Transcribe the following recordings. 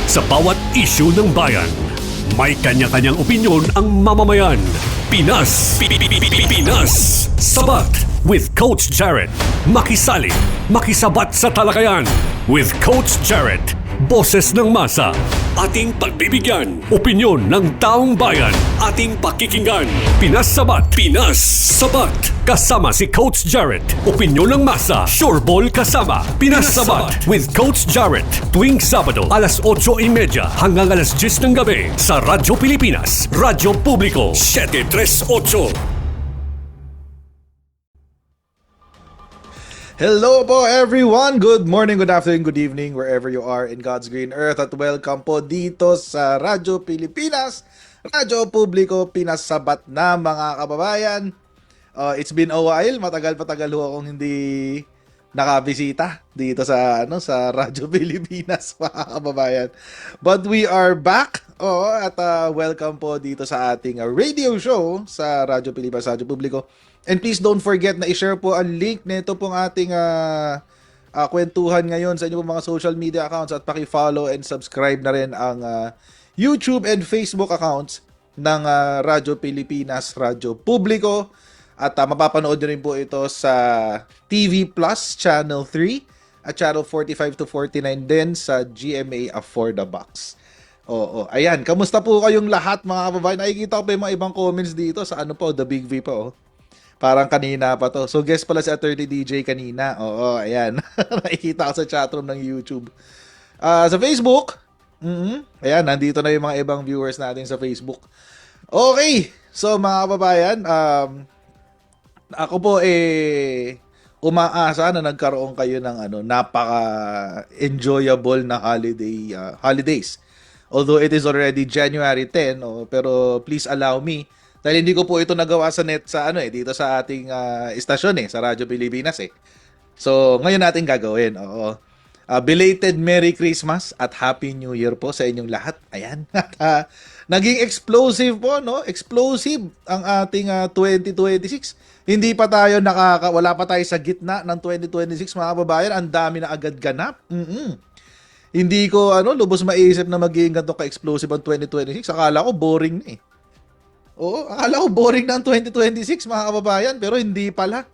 Sa bawat isyu ng bayan, may kanya-kanyang opinyon ang mamamayan. Pinas, Pinas, Sabat with Coach Jared. Makisali, makisabat sa talakayan with Coach Jared. Boses ng masa, ating pagbibigyan. Opinyon ng taong bayan, ating pakikinggan. Pinas Sabat, Pinas Sabat. Kasama si Coach Jared. Opinyon ng masa, sureball kasama. Pinas Sabat with Coach Jared. Tuwing Sabado, alas 8:30 hanggang alas 10 ng gabi sa Radyo Pilipinas, Radyo Publiko, 738. Hello po everyone! Good morning, good afternoon, good evening wherever you are in God's green earth at welcome po dito sa Radyo Pilipinas, Radyo Publiko, Pinas Sabat na mga kababayan. It's been a while, matagal-patagal ho akong hindi nakabisita dito sa Radyo Pilipinas mga kababayan. But we are back at welcome po dito sa ating radio show sa Radyo Pilipinas, Radyo Publiko. And please don't forget na i-share po ang link nito pong ating kwentuhan ngayon sa inyong mga social media accounts at paki-follow and subscribe na rin ang YouTube and Facebook accounts ng Radyo Pilipinas, Radyo Publiko. At mapapanood nyo rin po ito sa TV Plus Channel 3 at Channel 45 to 49 din sa GMA For the Box. Ayan. Kamusta po kayong lahat mga kababayan? Nakikita ko pa yung mga ibang comments dito sa The Big V po. Parang kanina pa to. So guest pala si Attorney DJ kanina. Ayan. Nakikita ko sa chatroom ng YouTube. Sa Facebook, ayan, nandito na yung mga ibang viewers natin sa Facebook. Okay. So mga kababayan, ako po umaasa na nagkaroon kayo ng napaka-enjoyable na holidays. Although it is already January 10, pero please allow me dahil hindi ko po ito nagawa sa dito sa ating istasyon sa Radyo Pilipinas So, ngayon natin gagawin. Belated Merry Christmas at Happy New Year po sa inyong lahat. Ayan. Naging explosive po, no? Explosive ang ating 2026. Hindi pa tayo wala pa tayo sa gitna ng 2026, mga kababayan. Ang dami na agad ganap. Hindi ko lubos maisip na magiging ganito ka-explosive ang 2026. Akala ko boring na akala ko boring na ang 2026, mga kababayan, pero hindi pala.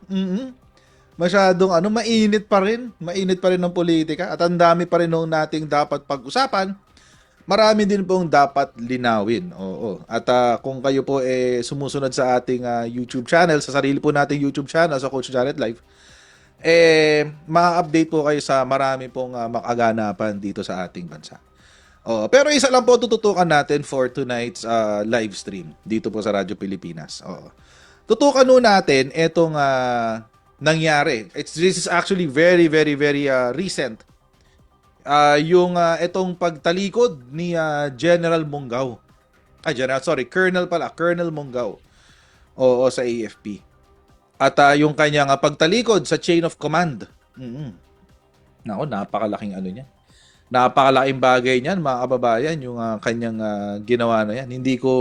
Masyadong mainit pa rin. Mainit pa rin ng politika at ang dami pa rin nung nating dapat pag-usapan. Marami din pong dapat linawin. At kung kayo po sumusunod sa ating YouTube channel, sa sarili po nating YouTube channel, sa Coach Jared Live, ma-update po kayo sa marami pong makaganapan dito sa ating bansa. Pero isa lang po tututukan natin for tonight's live stream dito po sa Radyo Pilipinas. Tutukan nun natin itong nangyari. This is actually very, very, very recent. Yung itong pagtalikod ni General Monggao. Colonel Monggao. Sa AFP. At yung kanyang pagtalikod sa chain of command. Napakalaking niya. Napakalaking bagay niyan, mga kababayan, yung kanyang ginawa na yan. Hindi ko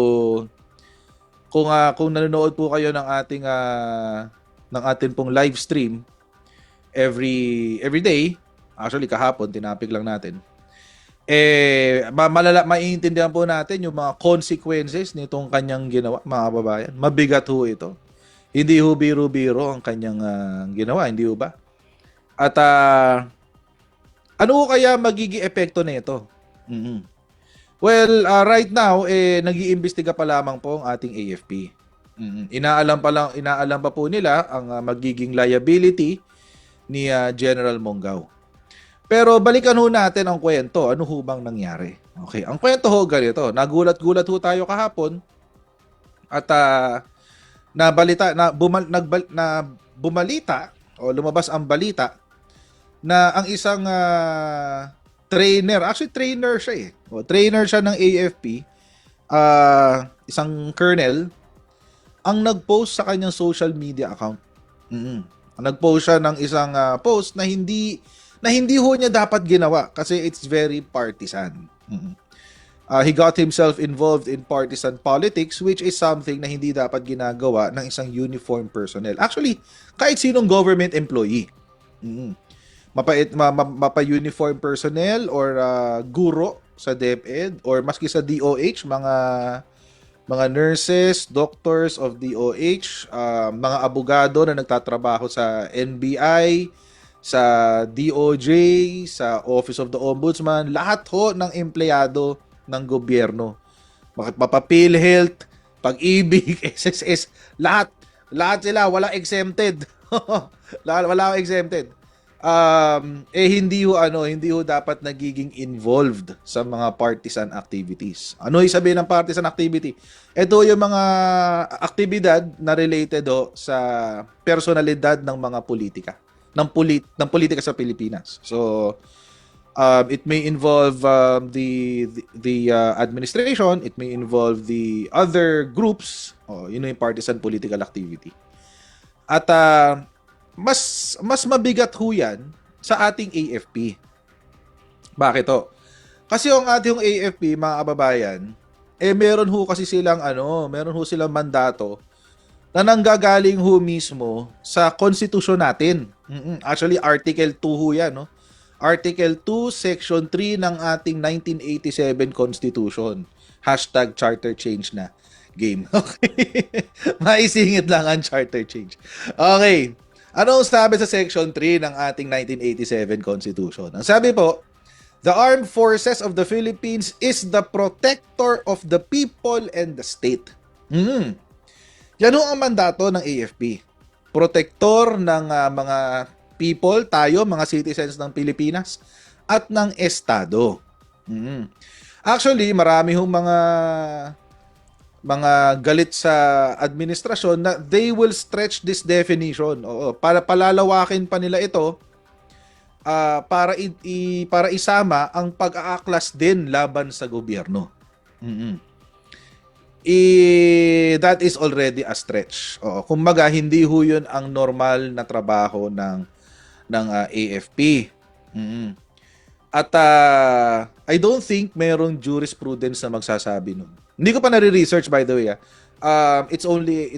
kung nanonood po kayo ng ating pong live stream every day, actually kahapon tinapik lang natin. Maiintindihan po natin yung mga consequences nitong kanyang ginawa, mga kababayan. Mabigat ho ito. Hindi ho biro-biro ang kanyang ginawa, hindi ho ba? At ano kaya magiging epekto nito? Well, right now nag-iimbestiga pa lamang po ang ating AFP. Inaalam pa po nila ang magiging liability ni General Monggao. Pero balikan ho natin ang kwento. Ano ho bang nangyari? Okay, ang kwento ho ganito. Nagulat-gulat ho tayo kahapon at lumabas ang balita na ang isang trainer siya trainer siya ng AFP, isang colonel, ang nag-post sa kanyang social media account. Nag-post siya ng isang post na hindi ho niya dapat ginawa kasi it's very partisan. He got himself involved in partisan politics, which is something na hindi dapat ginagawa ng isang uniformed personnel. Actually, kahit sinong government employee. Mapa-uniform personnel or guro sa DepEd or maski sa DOH, mga nurses, doctors of DOH, mga abogado na nagtatrabaho sa NBI, sa DOJ, sa Office of the Ombudsman, lahat ho ng empleyado ng gobyerno. PhilHealth, Pag-ibig, SSS, lahat sila, walang exempted. Wala exempted. Hindi ho dapat nagiging involved sa mga partisan activities. Ano yung sabihin ng partisan activity? Ito yung mga aktibidad na related sa personalidad ng mga politika, ng politika sa Pilipinas. So, it may involve the administration, it may involve the other groups, yun yung partisan political activity. At mas mabigat ho yan sa ating AFP. Bakit to? Kasi yung ating AFP, mga kababayan, meron ho silang mandato na nanggagaling ho mismo sa konstitusyon natin. Actually, Article 2 ho yan, no? Article 2, Section 3 ng ating 1987 Constitution. #charter change na game. Okay. Maisingit lang ang charter change. Okay. Anong sabi sa Section 3 ng ating 1987 Constitution? Ang sabi po, the Armed Forces of the Philippines is the protector of the people and the state. Yan ho ang mandato ng AFP. Protector ng mga people, tayo, mga citizens ng Pilipinas, at ng Estado. Actually, marami hong mga galit sa administrasyon na they will stretch this definition. Oo, para palalawakin pa nila ito para isama ang pag-aaklas din laban sa gobyerno. That is already a stretch. Oo, kumbaga hindi ho 'yun ang normal na trabaho ng AFP. At I don't think merong jurisprudence na magsasabi nun. Hindi ko pa nare-research, by the way. It's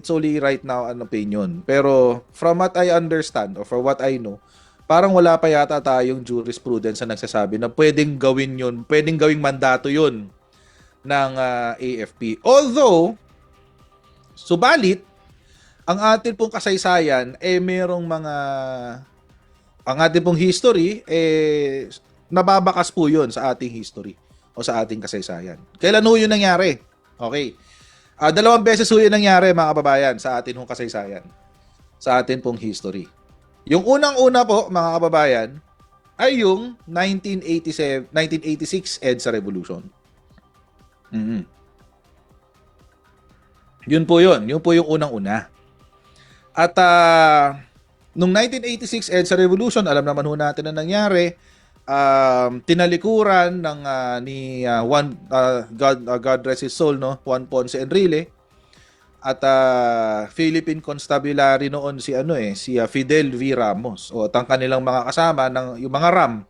only right now an opinion. Pero from what I understand or for what I know, parang wala pa yata tayong jurisprudence na nagsasabi na pwedeng gawin yun, pwedeng gawing mandato yun ng AFP. Although, subalit, ang atin pong kasaysayan, ang ating pong history, nababakas po yun sa ating history o sa ating kasaysayan. Kailan ho yun nangyari? Okay. 2 beses ho yun nangyari, mga kababayan, sa atin hong kasaysayan. Sa atin pong history. Yung unang-una po, mga kababayan, ay yung 1986 EDSA Revolution. Yun po yun. Yun po yung unang-una. At nung 1986 EDSA Revolution, alam naman ho natin na nangyari, tinalikuran ng ni God rest his soul, no, Juan Ponce Enrile, at Philippine Constabulary noon si Fidel V. Ramos, o ang kanilang mga kasama ng yung mga RAM.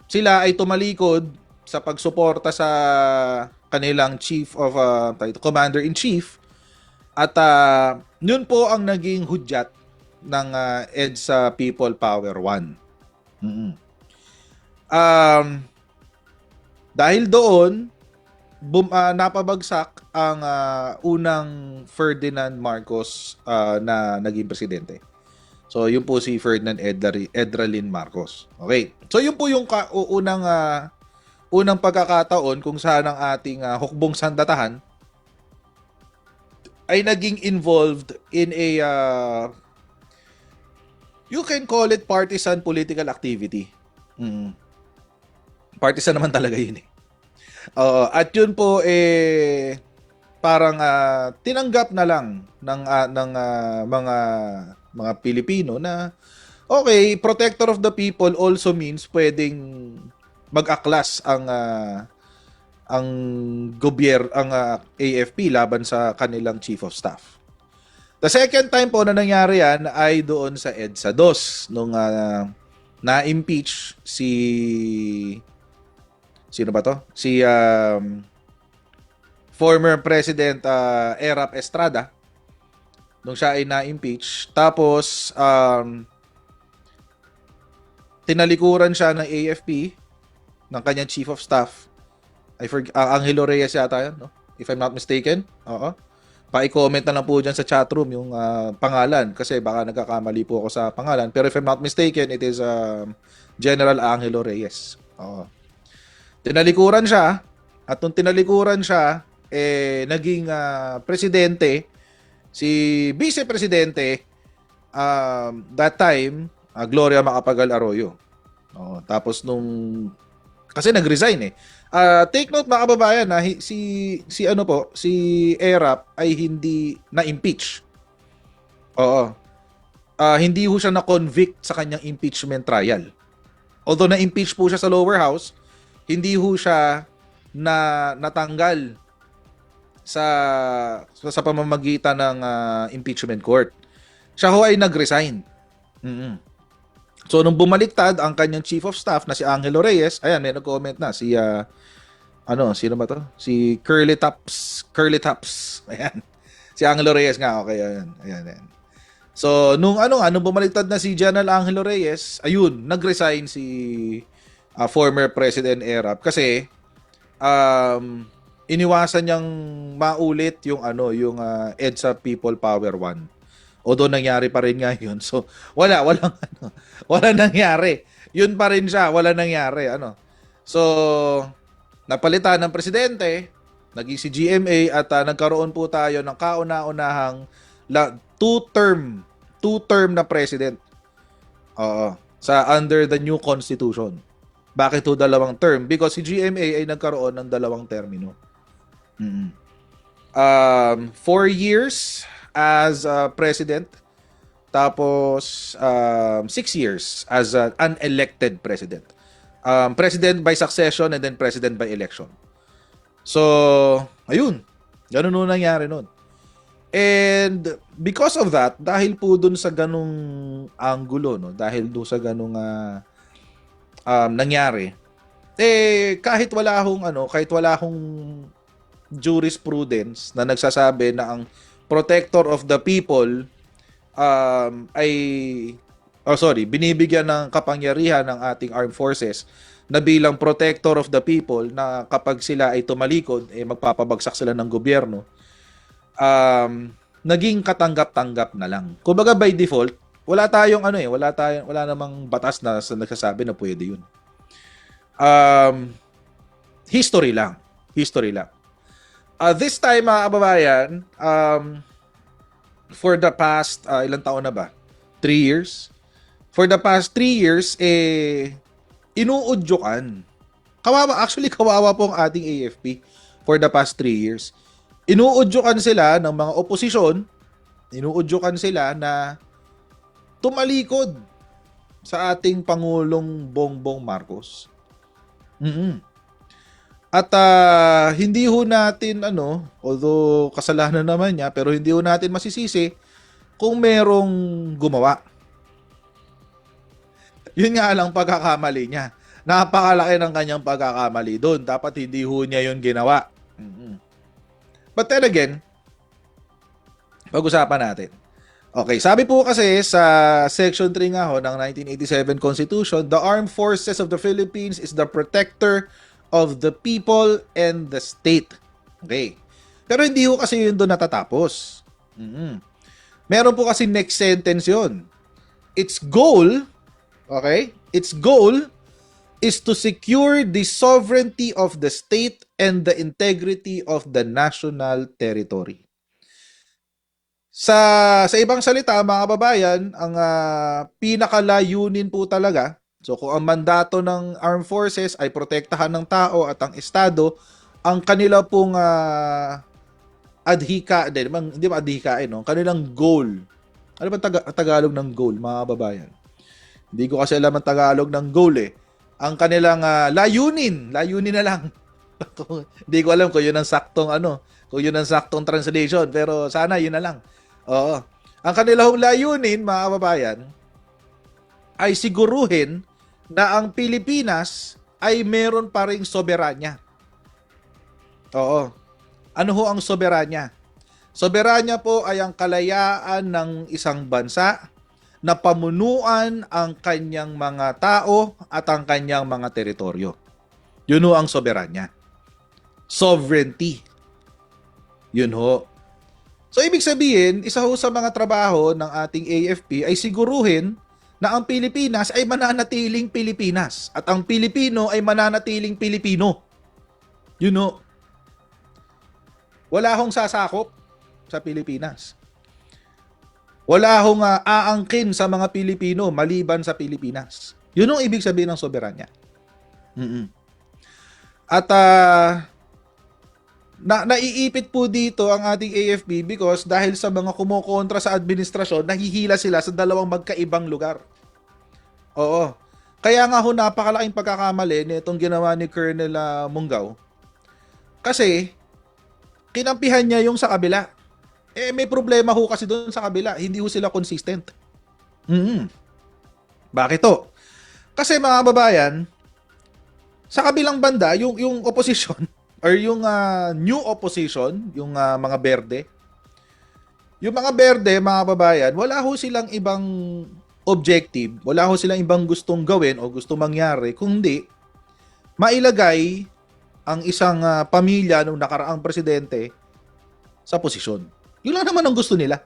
Sila ay tumalikod sa pagsuporta sa kanilang commander-in-chief, at yun po ang naging hudyat ng EDSA People Power 1. Dahil doon napabagsak ang unang Ferdinand Marcos na naging presidente. So yun po si Ferdinand Edralin Marcos. Okay. So yun po yung unang pagkakataon kung saan ang ating hukbong sandatahan ay naging involved in a you can call it partisan political activity. Partisan naman talaga yun eh. At yun po parang tinanggap na lang ng mga Pilipino na okay, protector of the people also means pwedeng mag-aklas ang AFP laban sa kanilang chief of staff. The second time po na nangyari yan ay doon sa EDSA 2 nung na-impeach sino ba to? Si former President Erap Estrada nung siya ay na-impeach. Tapos tinalikuran siya ng AFP ng kanyang chief of staff. Angelo Reyes yata yan, no? If I'm not mistaken. Oo. Pa-comment na lang po dyan sa chatroom yung pangalan kasi baka nagkakamali po ako sa pangalan. Pero if I'm not mistaken, it is General Angelo Reyes. Oo. Tinalikuran siya at nung tinalikuran siya, naging presidente, si Vice Presidente, that time, Gloria Macapagal Arroyo. Oo. Tapos kasi nag-resign eh. Take note mga kababayan na si ERAP ay hindi na-impeach. Oo. Hindi ho siya na-convict sa kanyang impeachment trial. Although na-impeach po siya sa lower house, hindi ho siya natanggal sa pamamagitan ng impeachment court. Siya ho ay nag-resign. So nung bumaliktad ang kanyang chief of staff na si Angelo Reyes, ayan may nag-comment na si sino ba to? Si Curly Taps. Ayan. Si Angelo Reyes nga, okay, ayan. So nung bumaliktad na si General Angelo Reyes, ayun, nag-resign si former President ERAP kasi iniwasan niyang maulit yung EDSA People Power 1. Although nangyari pa rin nga yun. So, walang nangyari. Yun pa rin siya, wala nangyari. So, napalitan ng presidente, naging si GMA at nagkaroon po tayo ng kauna-unahang two-term na president. Under the new constitution. Bakit po 2 term? Because si GMA ay nagkaroon ng 2 termino. 4 years as president, tapos 6 years as an unelected president. President by succession and then president by election. So, ayun. Ganun nung nangyari nun. And because of that, dahil po dun sa ganung angulo, no, dahil dun sa ganung nangyari, kahit wala hong jurisprudence na nagsasabi na ang protector of the people binibigyan ng kapangyarihan ng ating armed forces na bilang protector of the people na kapag sila ay tumalikod, magpapabagsak sila ng gobyerno, naging katanggap-tanggap na lang. Kumbaga by default, wala namang batas na nagsasabi na pwede yun. History lang. This time, mga kababayan, for the past, ilang taon na ba? 3 years? For the past 3 years, inuudyokan. Kawawa po ang ating AFP for the past 3 years. Inuudyokan sila ng mga oposisyon, inuudyokan sila na tumalikod sa ating Pangulong Bongbong Marcos. At hindi ho natin although kasalanan naman niya, pero hindi ho natin masisisi kung merong gumawa. Yun nga lang pagkakamali niya. Napakalaki ng kanyang pagkakamali doon. Dapat hindi ho niya yun ginawa. But then again, pag-usapan natin. Okay, sabi po kasi sa Section 3 nga ho ng 1987 Constitution, the Armed Forces of the Philippines is the protector of the people and the state. Okay. Pero hindi ho kasi yun doon natatapos. Meron po kasi next sentence yun. Its goal is to secure the sovereignty of the state and the integrity of the national territory. Sa ibang salita, mga kababayan, ang pinakalayunin po talaga, so kung ang mandato ng armed forces ay protektahan ng tao at ang estado, ang kanila pong kanilang goal. Ano ba Tagalog ng goal, mga kababayan? Hindi ko kasi alam ang Tagalog ng goal eh. Ang kanilang layunin na lang. Hindi ko alam kung yun ang saktong translation, pero sana yun na lang. Oo. Ang kanilang layunin, mga kababayan, ay siguruhin na ang Pilipinas ay meron pa ring soberanya. Oo. Ano ho ang soberanya? Soberanya po ay ang kalayaan ng isang bansa na pamunuan ang kanyang mga tao at ang kanyang mga teritoryo. Yun ho ang soberanya. Sovereignty. Yun ho. So, ibig sabihin, isa ho sa mga trabaho ng ating AFP ay siguruhin na ang Pilipinas ay mananatiling Pilipinas at ang Pilipino ay mananatiling Pilipino. Yun ho. Wala hong sasakop sa Pilipinas. Wala hong aangkin sa mga Pilipino maliban sa Pilipinas. Yun ang ibig sabihin ng soberanya. At naiipit po dito ang ating AFP because dahil sa mga kumokontra sa administrasyon, nahihila sila sa dalawang magkaibang lugar. Oo. Kaya nga ho napakalaking pagkakamali nitong ginawa ni Colonel Munggaw. Kasi kinampihan niya yung sa kabila. May problema ho kasi doon sa kabila. Hindi ho sila consistent. Bakit to? Kasi mga babayan, sa kabilang banda, yung opposition or yung new opposition, yung mga berde, yung mga berde, mga babayan, wala ho silang ibang objective, wala ho silang ibang gustong gawin o gustong mangyari, kundi mailagay ang isang pamilya ng nakaraang presidente sa posisyon. Yun lang naman ang gusto nila.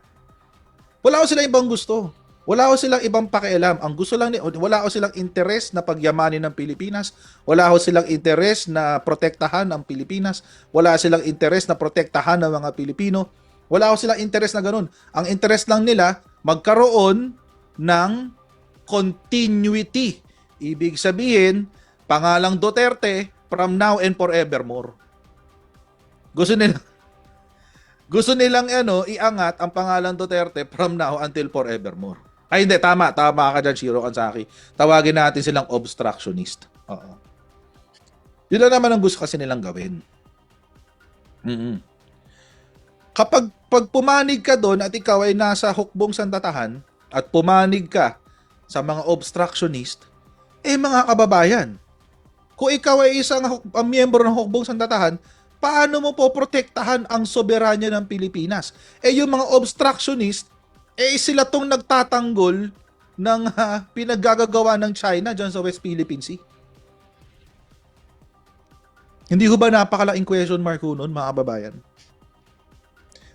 Wala ho silang ibang gusto. Wala ho silang ibang pakialam. Ang gusto lang wala ho silang interes na pagyamanin ng Pilipinas. Wala ho silang interes na protektahan ang Pilipinas. Wala silang interes na protektahan ng mga Pilipino. Wala ho silang interes na ganun. Ang interes lang nila magkaroon ng continuity. Ibig sabihin, pangalang Duterte from now and forevermore. Gusto nilang iangat ang pangalan Duterte from now until forevermore. Ay hindi, tama ka dyan, Shiro Kansaki. Tawagin natin silang obstructionist. Oo. Yun lang naman ang gusto kasi nilang gawin. Kapag pumanig ka doon at ikaw ay nasa hukbong sandatahan at pumanig ka sa mga obstructionist, mga kababayan, kung ikaw ay isang miyembro ng hukbong sandatahan, paano mo po protektahan ang soberanya ng Pilipinas? Yung mga obstructionist, sila tong nagtatanggol ng pinaggagawa ng China dyan sa West Philippine Sea. Hindi ho ba napakalaking question mark ho nun, mga kababayan?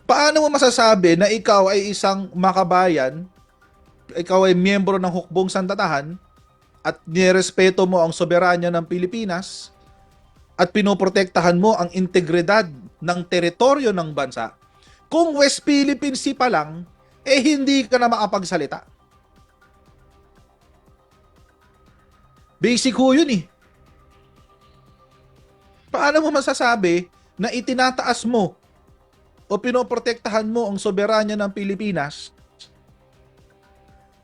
Paano mo masasabi na ikaw ay isang makabayan, ikaw ay miyembro ng hukbong sandatahan, at nirespeto mo ang soberanya ng Pilipinas, at pinoprotektahan mo ang integridad ng teritoryo ng bansa, kung West Philippine Sea pa lang, hindi ka na makapagsalita. Basic ho yun . Paano mo masasabi na itinataas mo o pinoprotektahan mo ang soberanya ng Pilipinas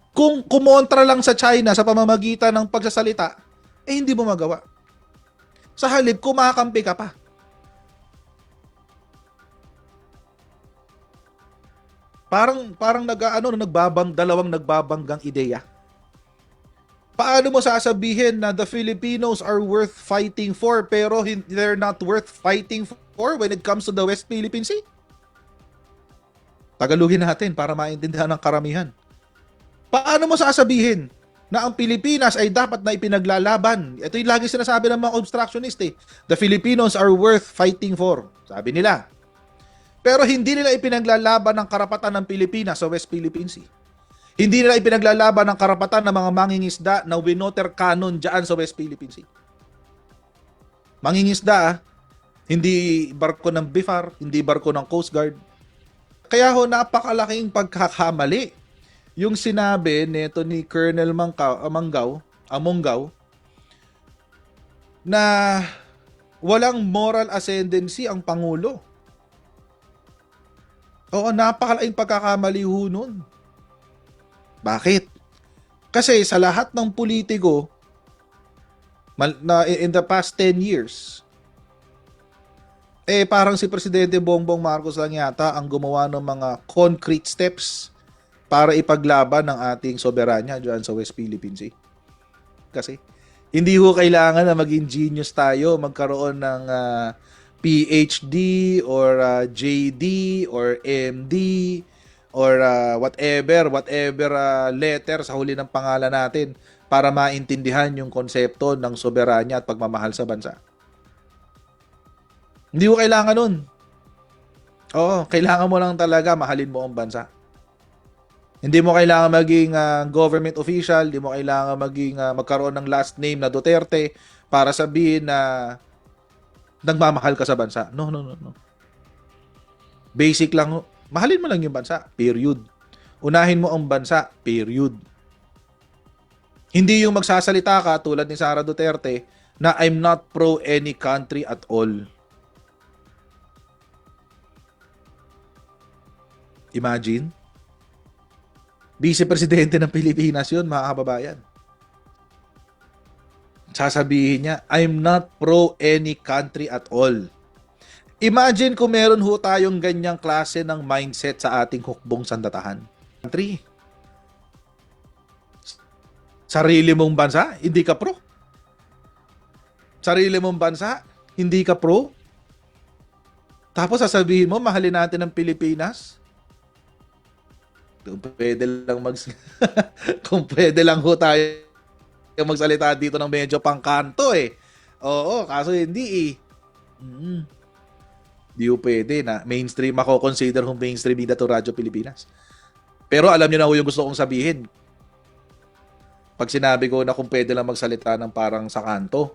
kung kumontra lang sa China sa pamamagitan ng pagsasalita, hindi mo magawa. Sa halip, kumakampi ka pa. Parang dalawang nagbabanggang ideya. Paano mo sasabihin na the Filipinos are worth fighting for pero they're not worth fighting for when it comes to the West Philippine Sea? Tagalogin natin para maintindihan ng karamihan. Paano mo sasabihin na ang Pilipinas ay dapat na ipinaglalaban? Ito yung lagi sinasabi ng mga obstructionist . The Filipinos are worth fighting for. Sabi nila. Pero hindi nila ipinaglalaban ang karapatan ng Pilipinas sa West Philippine Sea. Hindi nila ipinaglalaban ang karapatan ng mga mangingisda na winoter cannon dyan sa West Philippine Sea. Mangingisda, hindi barko ng BIFAR, hindi barko ng Coast Guard. Kaya napakalaking pagkakamali yung sinabi nito ni Colonel Munggaw na walang moral ascendancy ang Pangulo. Oo, napakalaking pagkakamali ho nun. Bakit? Kasi sa lahat ng politiko in the past 10 years, parang si Presidente Bongbong Marcos lang yata ang gumawa ng mga concrete steps para ipaglaban ng ating soberanya dyan sa West Philippine Sea. Kasi hindi ho kailangan na maging genius tayo, magkaroon ng PhD or JD or MD or whatever letter sa huli ng pangalan natin para maintindihan yung konsepto ng soberanya at pagmamahal sa bansa. Hindi mo kailangan nun. Oo, kailangan mo lang talaga mahalin mo ang bansa. Hindi mo kailangan maging government official, hindi mo kailangan maging magkaroon ng last name na Duterte para sabihin na nagmamahal ka sa bansa. No, no, no, no. Basic lang, mahalin mo lang yung bansa, period. Unahin mo ang bansa, period. Hindi yung magsasalita ka tulad ni Sara Duterte na I'm not pro any country at all. Imagine. Vice Presidente ng Pilipinas yun, mga kababayan. Sasabihin niya, I'm not pro any country at all. Imagine kung meron ho tayong ganyang klase ng mindset sa ating hukbong sandatahan. Country. Sarili mong bansa, hindi ka pro. Sarili mong bansa, hindi ka pro. Tapos sasabihin mo, mahalin natin ang Pilipinas. Kung pwede lang kung pwede lang ho tayo magsalita dito ng medyo pangkanto eh. Oo, kaso hindi eh. Di ho pwede na mainstream ako, consider kong mainstream dito Radyo Pilipinas. Pero alam niyo na ho yung gusto kong sabihin. Pag sinabi ko na kung pwede lang magsalita ng parang sa kanto.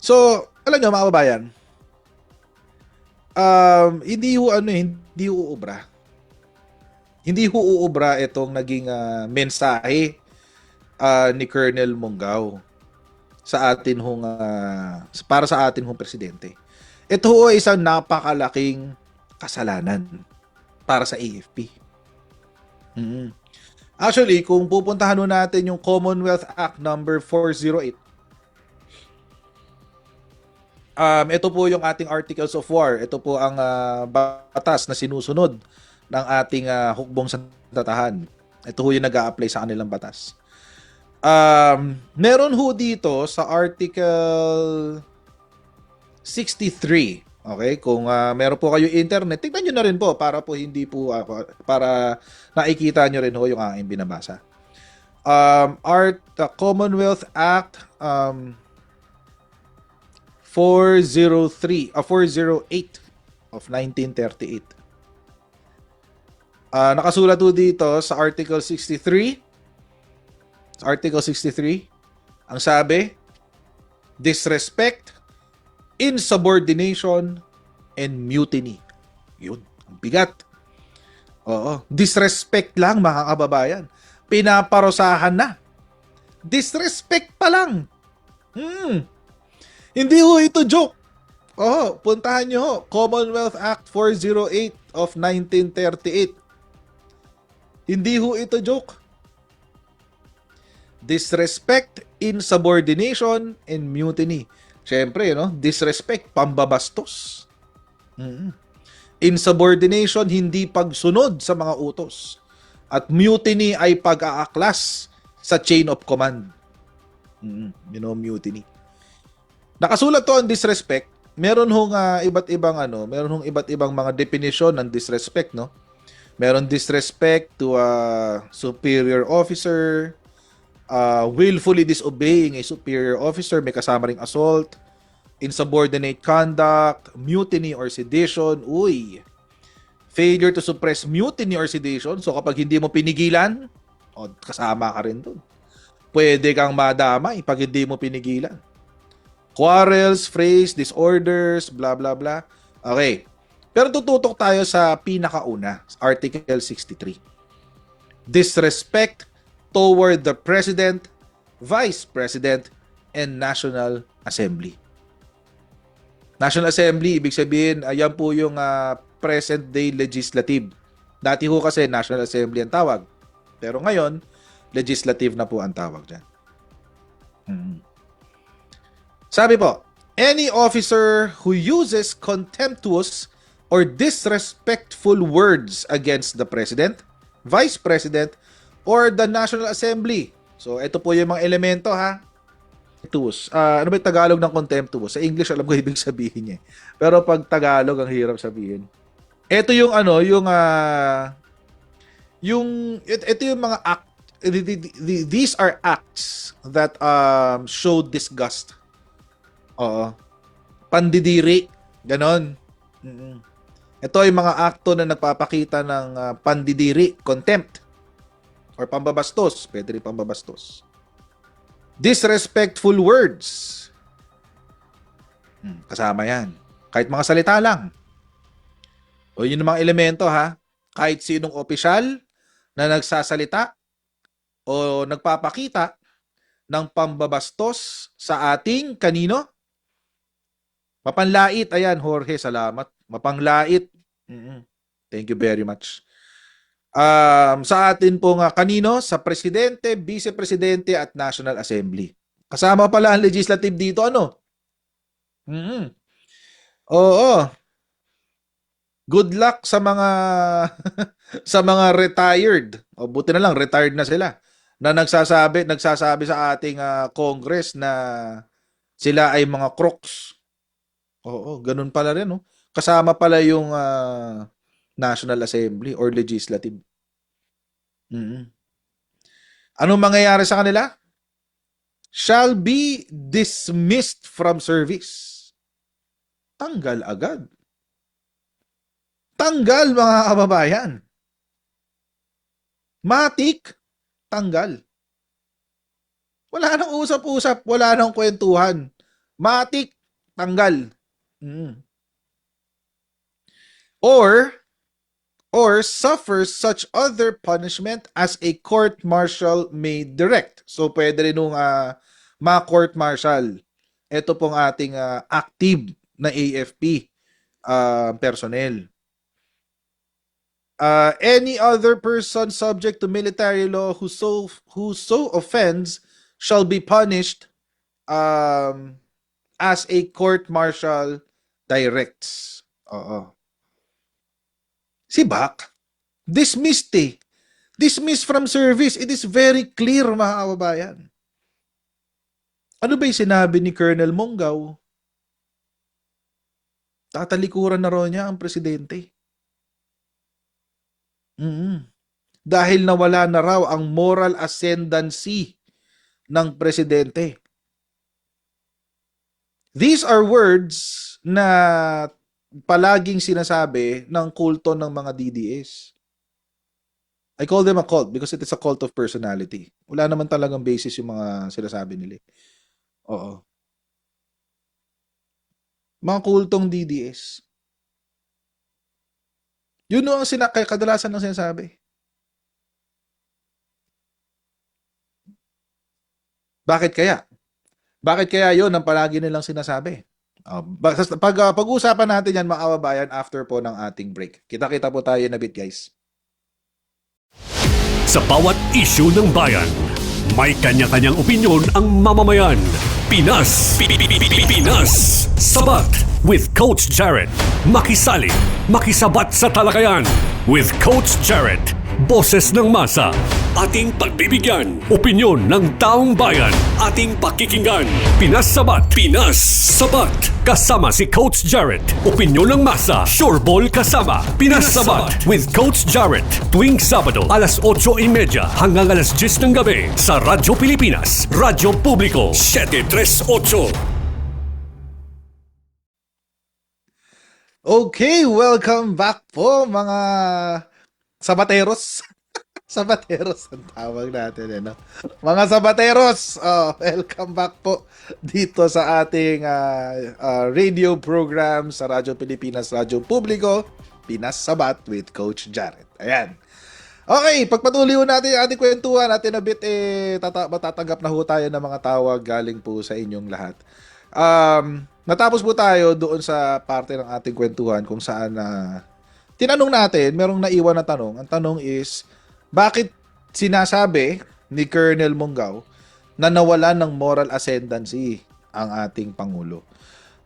So, alam niyo mga kababayan, hindi ho hindi ho uubra. Hindi ho uubra itong naging mensahe ni Colonel Monggao sa atin hong para sa atin hong presidente. Ito ho ay isang napakalaking kasalanan para sa AFP. Actually, kung pupuntahan ho natin yung Commonwealth Act number 408, ito po yung ating Articles of War. Ito po ang batas na sinusunod ng ating hukbong sandatahan. Ito ho yung nag-a-apply sa kanilang batas. Meron ho dito sa Article 63. Okay? Kung meron po kayo internet, tignan nyo na rin po para po hindi po para nakikita nyo rin ho yung aking binabasa. Commonwealth Act 408 of 1938. Nakasulat po dito sa Article 63. Sa Article 63, ang sabi, disrespect, insubordination, and mutiny. Yun, ang bigat. Oo, disrespect lang mga kababayan. Pinaparusahan na. Disrespect pa lang. Hindi ho ito joke. Oh, puntahan nyo ho. Commonwealth Act 408 of 1938. Hindi ho ito joke. Disrespect, insubordination, and mutiny. Siyempre, no? Disrespect, pambabastos. Insubordination, hindi pagsunod sa mga utos. At mutiny ay pag-aaklas sa chain of command. Mutiny. Nakasulat to ang disrespect. Meron hong iba't ibang mga definition ng disrespect, no? Meron disrespect to a superior officer, willfully disobeying a superior officer, may kasama ring assault, insubordinate conduct, mutiny or sedition. Failure to suppress mutiny or sedition. So kapag hindi mo pinigilan, kasama ka rin dun. Pwede kang madamay pag hindi mo pinigilan. Quarrels, frays, disorders, blah blah blah. Okay. Pero tututok tayo sa pinakauna, Article 63. Disrespect toward the President, Vice President, and National Assembly. National Assembly, ibig sabihin, ayan po yung present-day legislative. Dati ho kasi National Assembly ang tawag. Pero ngayon, legislative na po ang tawag dyan. Sabi po, any officer who uses contemptuous or disrespectful words against the President, Vice President, or the National Assembly. So, ito po yung mga elemento, ha? Contemptuous. Ano ba yung Tagalog ng contemptuous? Sa English, alam ko ibig sabihin niya. Pero pag Tagalog, ang hirap sabihin. Ito yung ito yung mga act, these are acts that show disgust. Oo. Pandidiri, ganon. Mm-mm. Ito ay mga akto na nagpapakita ng pandidiri, contempt, or pambabastos. Pwede rin pambabastos. Disrespectful words. Kasama yan. Kahit mga salita lang. O yun yung mga elemento ha. Kahit sinong opisyal na nagsasalita o nagpapakita ng pambabastos sa ating kanino? Mapanlait. Ayan, Jorge, salamat. Mapanglait. Thank you very much. Sa atin pong kanino? Sa Presidente, Vice Presidente at National Assembly. Kasama pala ang legislative dito, ano? Oo. Good luck sa mga sa mga retired. O buti na lang retired na sila na nagsasabi sa ating Congress na sila ay mga crooks. Oo, ganun pala rin, no? Kasama pala yung National Assembly or Legislative. Anong mangyayari sa kanila? Shall be dismissed from service. Tanggal agad. Tanggal, mga kababayan. Matik, tanggal. Wala nang usap-usap, wala nang kwentuhan. Matik, tanggal. Or suffers such other punishment as a court martial may direct. So pwede rin nung ma-court martial. Ito pong ating active na AFP personnel. Any other person subject to military law who so offends shall be punished as a court martial directs. Oo. Si Bak, dismissed eh. Dismissed from service. It is very clear, mga kababayan. Ano ba yung sinabi ni Colonel Mongaw? Tatalikuran na raw niya ang presidente. Dahil nawala na raw ang moral ascendancy ng presidente. These are words na palaging sinasabi ng kulto ng mga DDS. I call them a cult because it is a cult of personality. Wala naman talagang basis yung mga sinasabi nila. Oo. Mga kultong DDS. Yun ang kadalasan ng sinasabi. Bakit kaya? Bakit kaya yun ang palagi nilang sinasabi? Pag-uusapan natin yan, mga kababayan, after po ng ating break. Kita-kita po tayo na bit, guys. Sa bawat issue ng bayan, may kanya-kanyang opinyon ang mamamayan. Pinas Sabat with Coach Jared. Makisali, makisabat sa talakayan with Coach Jared. Boses ng masa. Ating pagbibigyan. Opinyon ng taong bayan. Ating pakikinggan. Pinas Sabat. Kasama si Coach Jared. Opinyon ng masa. Sureball kasama. Pinas Sabat with Coach Jared. Tuwing Sabado, alas 8:30 hanggang alas 10 ng gabi sa Radyo Pilipinas. Radyo Publiko 738. Okay, welcome back po, mga sabateros. Sabateros ang tawag natin, no? Mga sabateros, welcome back po dito sa ating radio program sa Radyo Pilipinas, Radyo Publiko, Pinas Sabat with Coach Jared. Ayan. Okay, pagpatuloy natin yung ating kwentuhan natin na bit, matatanggap na ho tayo ng mga tawag galing po sa inyong lahat. Natapos po tayo doon sa parte ng ating kwentuhan kung saan tinanong natin, merong naiwan na tanong. Ang tanong is, bakit sinasabi ni Colonel Mongaw na nawalan ng moral ascendancy ang ating Pangulo?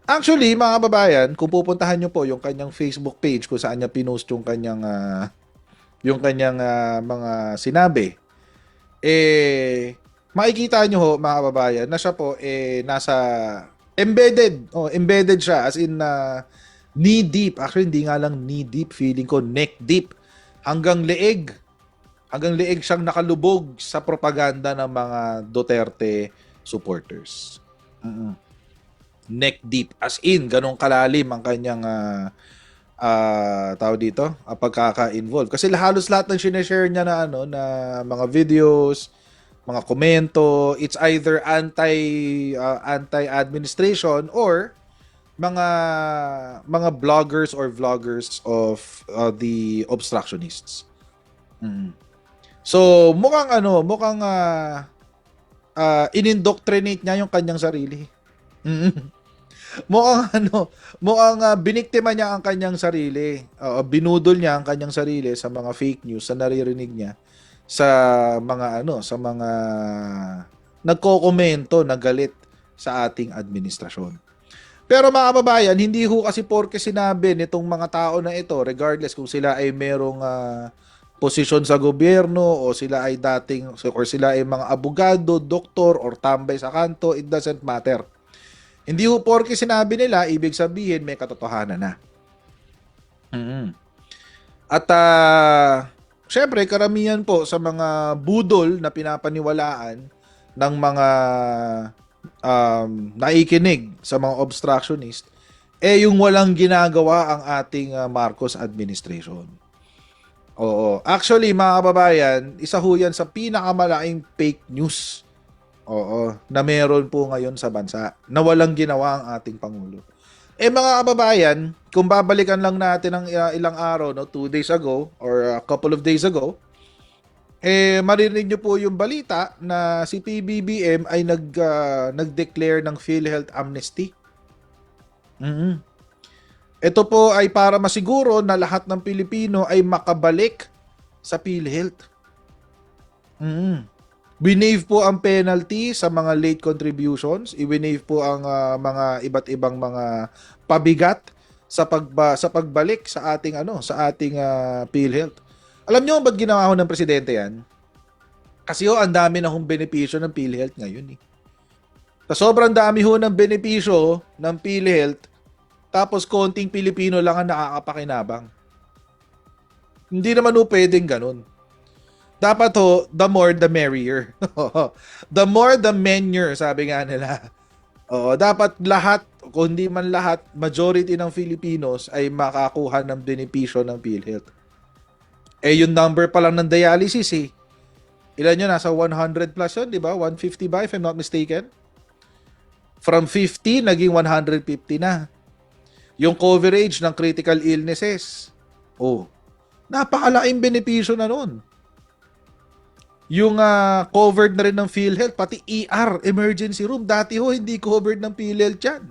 Actually, mga kababayan, kung pupuntahan nyo po yung kanyang Facebook page kung saan niya pinost yung kanyang mga sinabi, makikita nyo ho, mga kababayan, na siya po nasa embedded siya, as in knee deep. Actually, hindi nga lang knee deep, feeling ko neck deep hanggang leeg. Hanggang leeg siyang nakalubog sa propaganda ng mga Duterte supporters. Mm-mm. Neck deep, as in ganong kalalim ang kanyang tao dito, pagkaka-involve. Kasi halos lahat ng sineshare niya na na mga videos, mga komento, it's either anti-administration or mga bloggers or vloggers of the obstructionists. Mm. So mukhang inindoctrinate niya yung kanyang sarili. Mm. Mukhang biniktima niya ang kanyang sarili. Binudol niya ang kanyang sarili sa mga fake news sa naririnig niya sa mga sa mga nagkokomento na galit sa ating administrasyon. Pero mga kababayan, hindi ho kasi porke sinabi nitong mga tao na ito, regardless kung sila ay merong posisyon sa gobyerno o sila ay or sila ay mga abogado, doktor or tambay sa kanto, it doesn't matter. Hindi ho porke sinabi nila, ibig sabihin may katotohanan na. At syempre, karamihan po sa mga budol na pinapaniwalaan ng mga naikinig sa mga obstructionist, yung walang ginagawa ang ating Marcos administration. Oo. Actually, mga kababayan, isa ho yan sa pinakamalaking fake news na meron po ngayon sa bansa na walang ginawa ang ating Pangulo. Mga kababayan, kung babalikan lang natin ng ilang araw, 2 days ago or a couple of days ago, marinig nyo po yung balita na si PBBM ay nag-declare ng PhilHealth amnesty. Ito po ay para masiguro na lahat ng Pilipino ay makabalik sa PhilHealth. Winave po ang penalty sa mga late contributions. I-winave po ang mga iba't ibang mga pabigat sa pagbalik sa ating PhilHealth. Alam niyo ba't ginawa ho ng presidente yan? Kasi ang dami na hong benepisyo ng PhilHealth ngayon eh. Sa sobrang dami ho ng benepisyo ng PhilHealth, tapos konting Pilipino lang ang nakakapakinabang. Hindi naman ho pwedeng ganun. Dapat ho, the more the merrier. The more the merrier, sabi nga nila. Dapat lahat, kung hindi man lahat, majority ng Filipinos ay makakuha ng benepisyo ng PhilHealth. Yung number pa lang ng dialysis eh. Ilan yun? Nasa 100 plus yun, di ba? 150 ba, if I'm not mistaken? From 50, naging 150 na. Yung coverage ng critical illnesses. Napakalaking benepisyo na nun. Yung covered na rin ng PhilHealth, pati ER, emergency room. Dati ho, hindi covered ng PhilHealth yan.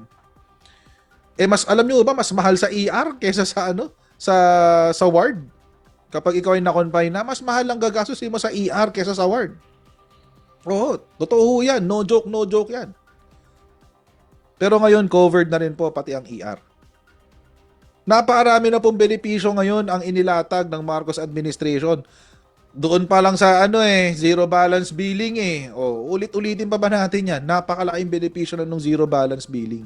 Alam nyo ba, mas mahal sa ER kaysa sa sa ward. Kapag ikaw ay na-confine na, mas mahal ang gagastusin mo sa ER kaysa sa ward. Totoo yan. No joke yan. Pero ngayon, covered na rin po pati ang ER. Napakarami na pong benepisyo ngayon ang inilatag ng Marcos administration. Doon pa lang sa zero balance billing eh. Ulit-ulitin pa ba natin yan? Napakalaking benepisyo na ng zero balance billing.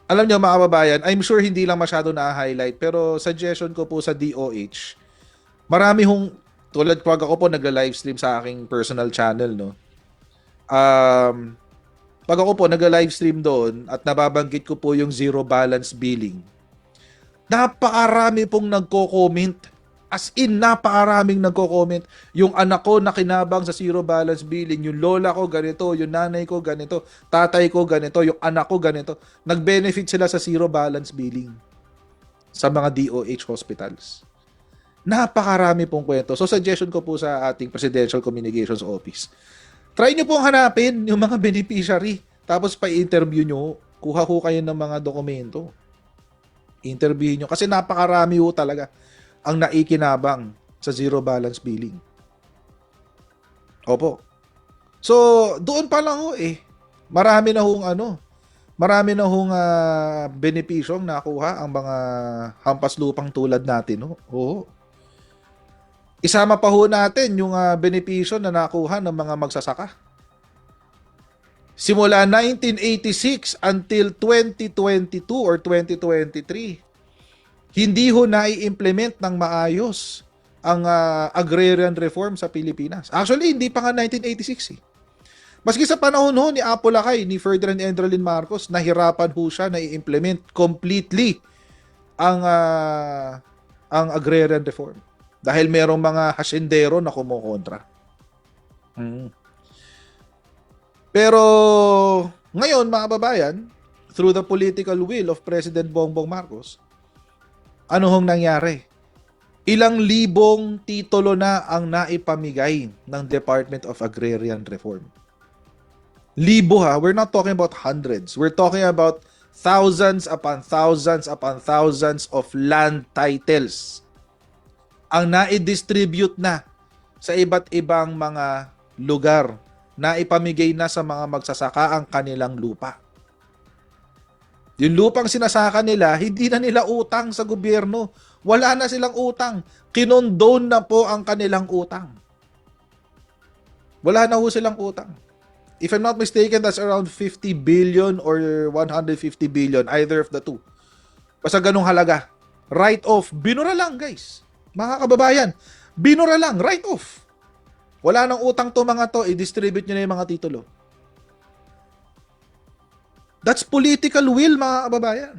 Alam niyo mga kababayan, I'm sure hindi lang masyado na-highlight, pero suggestion ko po sa DOH, marami hong, tulad pag ako po nagla-livestream sa aking personal channel, no? Pag ako po nagla-livestream doon at nababanggit ko po yung zero balance billing, napakarami pong nagko-comment. As in, napakaraming nagko-comment. Yung anak ko nakinabang sa zero balance billing, yung lola ko ganito, yung nanay ko ganito, tatay ko ganito, yung anak ko ganito. Nag-benefit sila sa zero balance billing sa mga DOH hospitals. Napakarami pong kwento. So, suggestion ko po sa ating Presidential Communications Office, try nyo pong hanapin yung mga beneficiary. Tapos pa-interview nyo, kuha ko kayo ng mga dokumento. Interview nyo. Kasi napakarami ho talaga ang naikinabang sa zero balance billing. Opo. So, doon pa lang ho eh. Marami na hong benepisyong nakuha ang mga hampas lupang tulad natin ho. Oo. Isama pa ho natin yung benepisyo na nakuha ng mga magsasaka. Simula 1986 until 2022 or 2023, Hindi ho na-implement ng maayos ang agrarian reform sa Pilipinas. Actually, hindi pa nga 1986 eh. Maski sa panahon ho ni Apo Lakay, ni Ferdinand Endralin Marcos, nahirapan ho siya na i-implement completely ang agrarian reform. Dahil merong mga hasyendero na kumukontra. Pero ngayon, mga kababayan, through the political will of President Bongbong Marcos, ano hong nangyari? Ilang libong titulo na ang naipamigay ng Department of Agrarian Reform. Libo ha, we're not talking about hundreds. We're talking about thousands upon thousands upon thousands of land titles ang nai-distribute na sa iba't ibang mga lugar na ipamigay na sa mga magsasaka ang kanilang lupa. Yung lupang sinasaka nila, hindi na nila utang sa gobyerno. Wala na silang utang. Kinondone na po ang kanilang utang. Wala na ho silang utang. If I'm not mistaken, that's around 50 billion or 150 billion, either of the two. Basta ganung halaga. Write-off. Binura lang, guys. Mga kababayan, binura lang. Write-off. Wala nang utang to mga to. I-distribute nyo na yung mga titulo. That's political will, mga kababayan.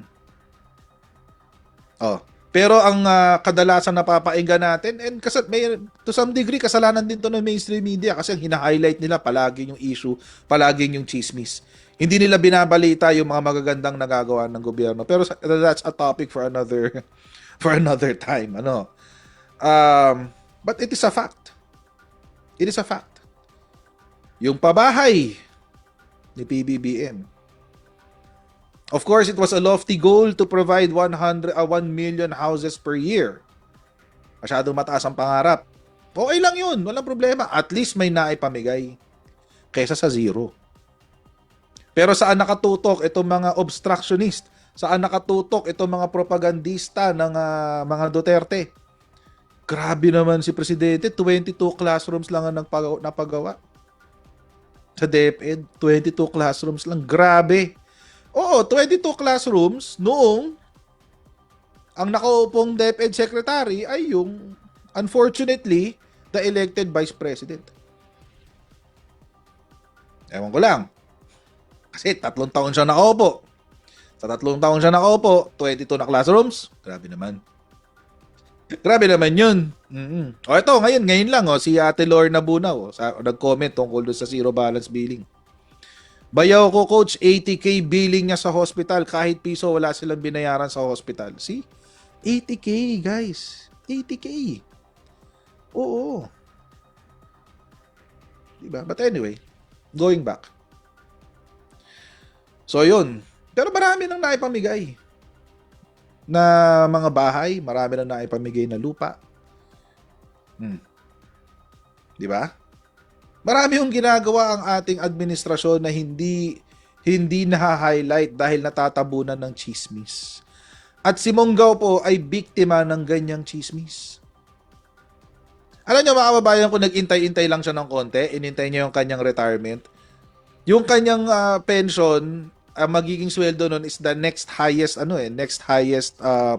Oh. Pero ang kadalasan napapainggan natin, and may, to some degree, kasalanan din to ng mainstream media kasi ang hina-highlight nila palagi yung issue, palagi yung chismis. Hindi nila binabalita yung mga magagandang nagagawa ng gobyerno. Pero that's a topic for another time. Ano? But it is a fact. It is a fact. Yung pabahay ni PBBM. Of course, it was a lofty goal to provide 1 million houses per year. Masyadong mataas ang pangarap. Okay lang yun, walang problema. At least may naipamigay kaysa sa zero. Pero saan nakatutok itong mga obstructionist? Saan nakatutok itong mga propagandista ng mga Duterte? Grabe naman si Presidente, 22 classrooms lang ang napagawa. Sa DepEd, 22 classrooms lang. Grabe. Oo, 22 classrooms noong ang nakaupong DepEd secretary ay yung, unfortunately, the elected vice president. Ewan ko lang. Kasi 3 taon siya nakaupo. Sa 3 taon siya nakaupo, 22 na classrooms. Grabe naman. Grabe naman yun. O ito, ngayon lang, si Ate Lorna Bunaw, nag-comment tungkol doon sa zero balance billing. Bayaw ko, coach, 80K billing niya sa hospital. Kahit piso, wala silang binayaran sa hospital. See? 80K, guys. 80K. Oo. Diba? But anyway, going back. So, yun. Pero marami nang naipamigay na mga bahay. Marami nang naipamigay na lupa. Diba? Marami yung ginagawa ang ating administrasyon na hindi na-highlight dahil natatabunan ng chismis. At si Monggao po ay biktima ng ganyang chismis. Alam nyo mga kababayan, kung nag-intay-intay lang siya ng konti, inintay niya yung kanyang retirement, yung kanyang pension, magiging sweldo nun is the next highest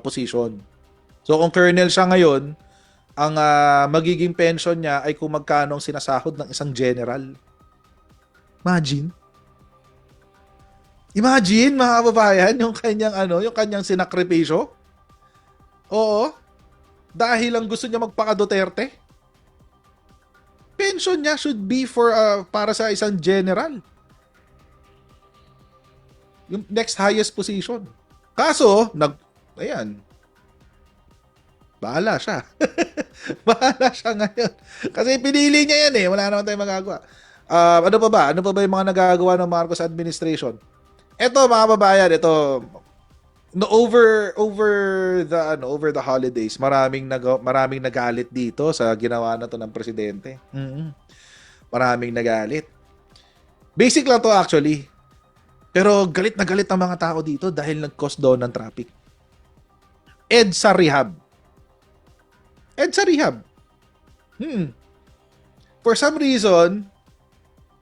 position. So kung colonel siya ngayon, ang magiging pension niya ay kung magkano ang sinasahod ng isang general. Imagine mga kababayan, yung kanyang sinakripisyo. Oo. Dahil lang gusto niya magpaka-Duterte. Pension niya should be para sa isang general. Yung next highest position. Kaso, bahala siya. Bahala siya ngayon. Kasi pinili niya yan eh. Wala naman tayong magagawa. Ano pa ba? Ano pa ba yung mga nagagawa ng Marcos administration? Ito mga babayan, over the holidays, maraming nagalit dito sa ginawa na to ng presidente. Maraming nagalit. Basic lang to actually. Pero galit na galit ang mga tao dito dahil nag-cause daw ng traffic. EDSA Rehab. For some reason,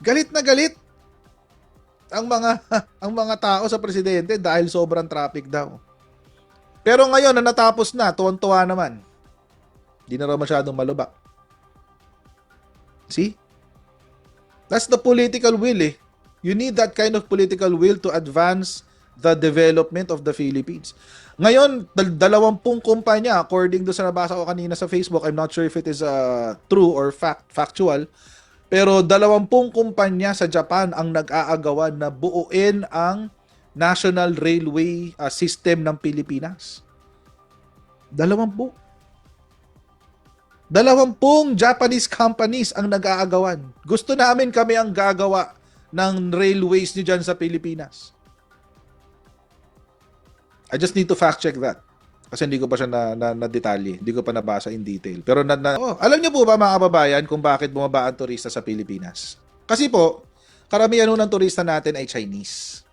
galit na galit ang mga tao sa presidente dahil sobrang traffic daw. Pero ngayon na natapos na, tuwan-tuwa naman. Di na raw masyadong malubak. See? That's the political will eh. You need that kind of political will to advance the development of the Philippines. Ngayon, 20 kumpanya, according do sa nabasa ko kanina sa Facebook, I'm not sure if it is true or factual, pero 20 kumpanya sa Japan ang nag-aagawan na buuin ang National Railway System ng Pilipinas. 20. 20 Japanese companies ang nag-aagawan. Gusto namin kami ang gagawa ng railways nyo dyan sa Pilipinas. I just need to fact check that. Kasi hindi ko pa siya na detalye. Hindi ko pa nabasa in detail. Pero alam niyo po ba mga kababayan kung bakit bumaba ang turista sa Pilipinas? Kasi po, karamihan ng turista natin ay Chinese.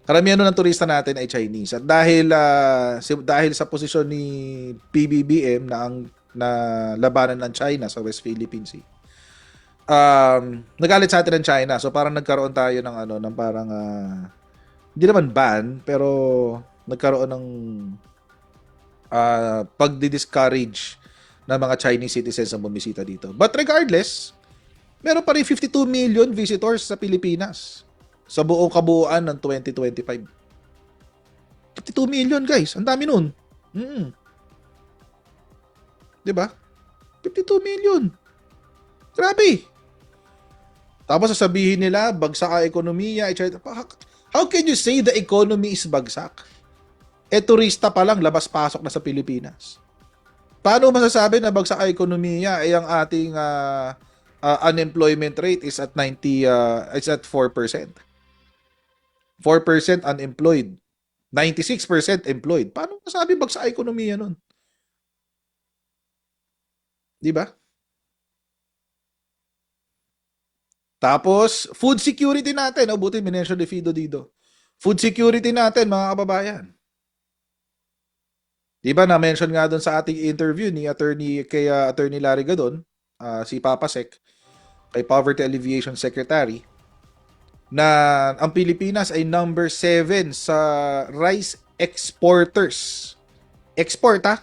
Karamihan ng turista natin ay Chinese. At dahil sa posisyon ni PBBM na labanan ng China sa West Philippine Sea, nagalit sa atin ng China. So parang nagkaroon tayo ng parang hindi naman ban, pero nagkaroon ng pagdi-discourage ng mga Chinese citizens na bumisita dito. But regardless, meron pa rin 52 million visitors sa Pilipinas sa buong kabuuan ng 2025. 52 million, guys. Ang dami nun. Diba? 52 million. Grabe. Tapos sasabihin nila, bagsak ang ekonomiya, etc. How can you say the economy is bagsak? Turista pa lang, labas-pasok na sa Pilipinas. Paano masasabi na bagsak ang ekonomiya ay ang ating unemployment rate is at 4%. 4% unemployed. 96% employed. Paano masabi bagsak ang ekonomiya nun? Di ba? Tapos, food security natin. Buti minention ni Fido dito. Food security natin, mga kababayan. Di ba, na-mention nga doon sa ating interview ni Attorney Larry Gadon, si Papa Sec, kay Poverty Alleviation Secretary, na ang Pilipinas ay number 7 sa rice exporters. Export, sa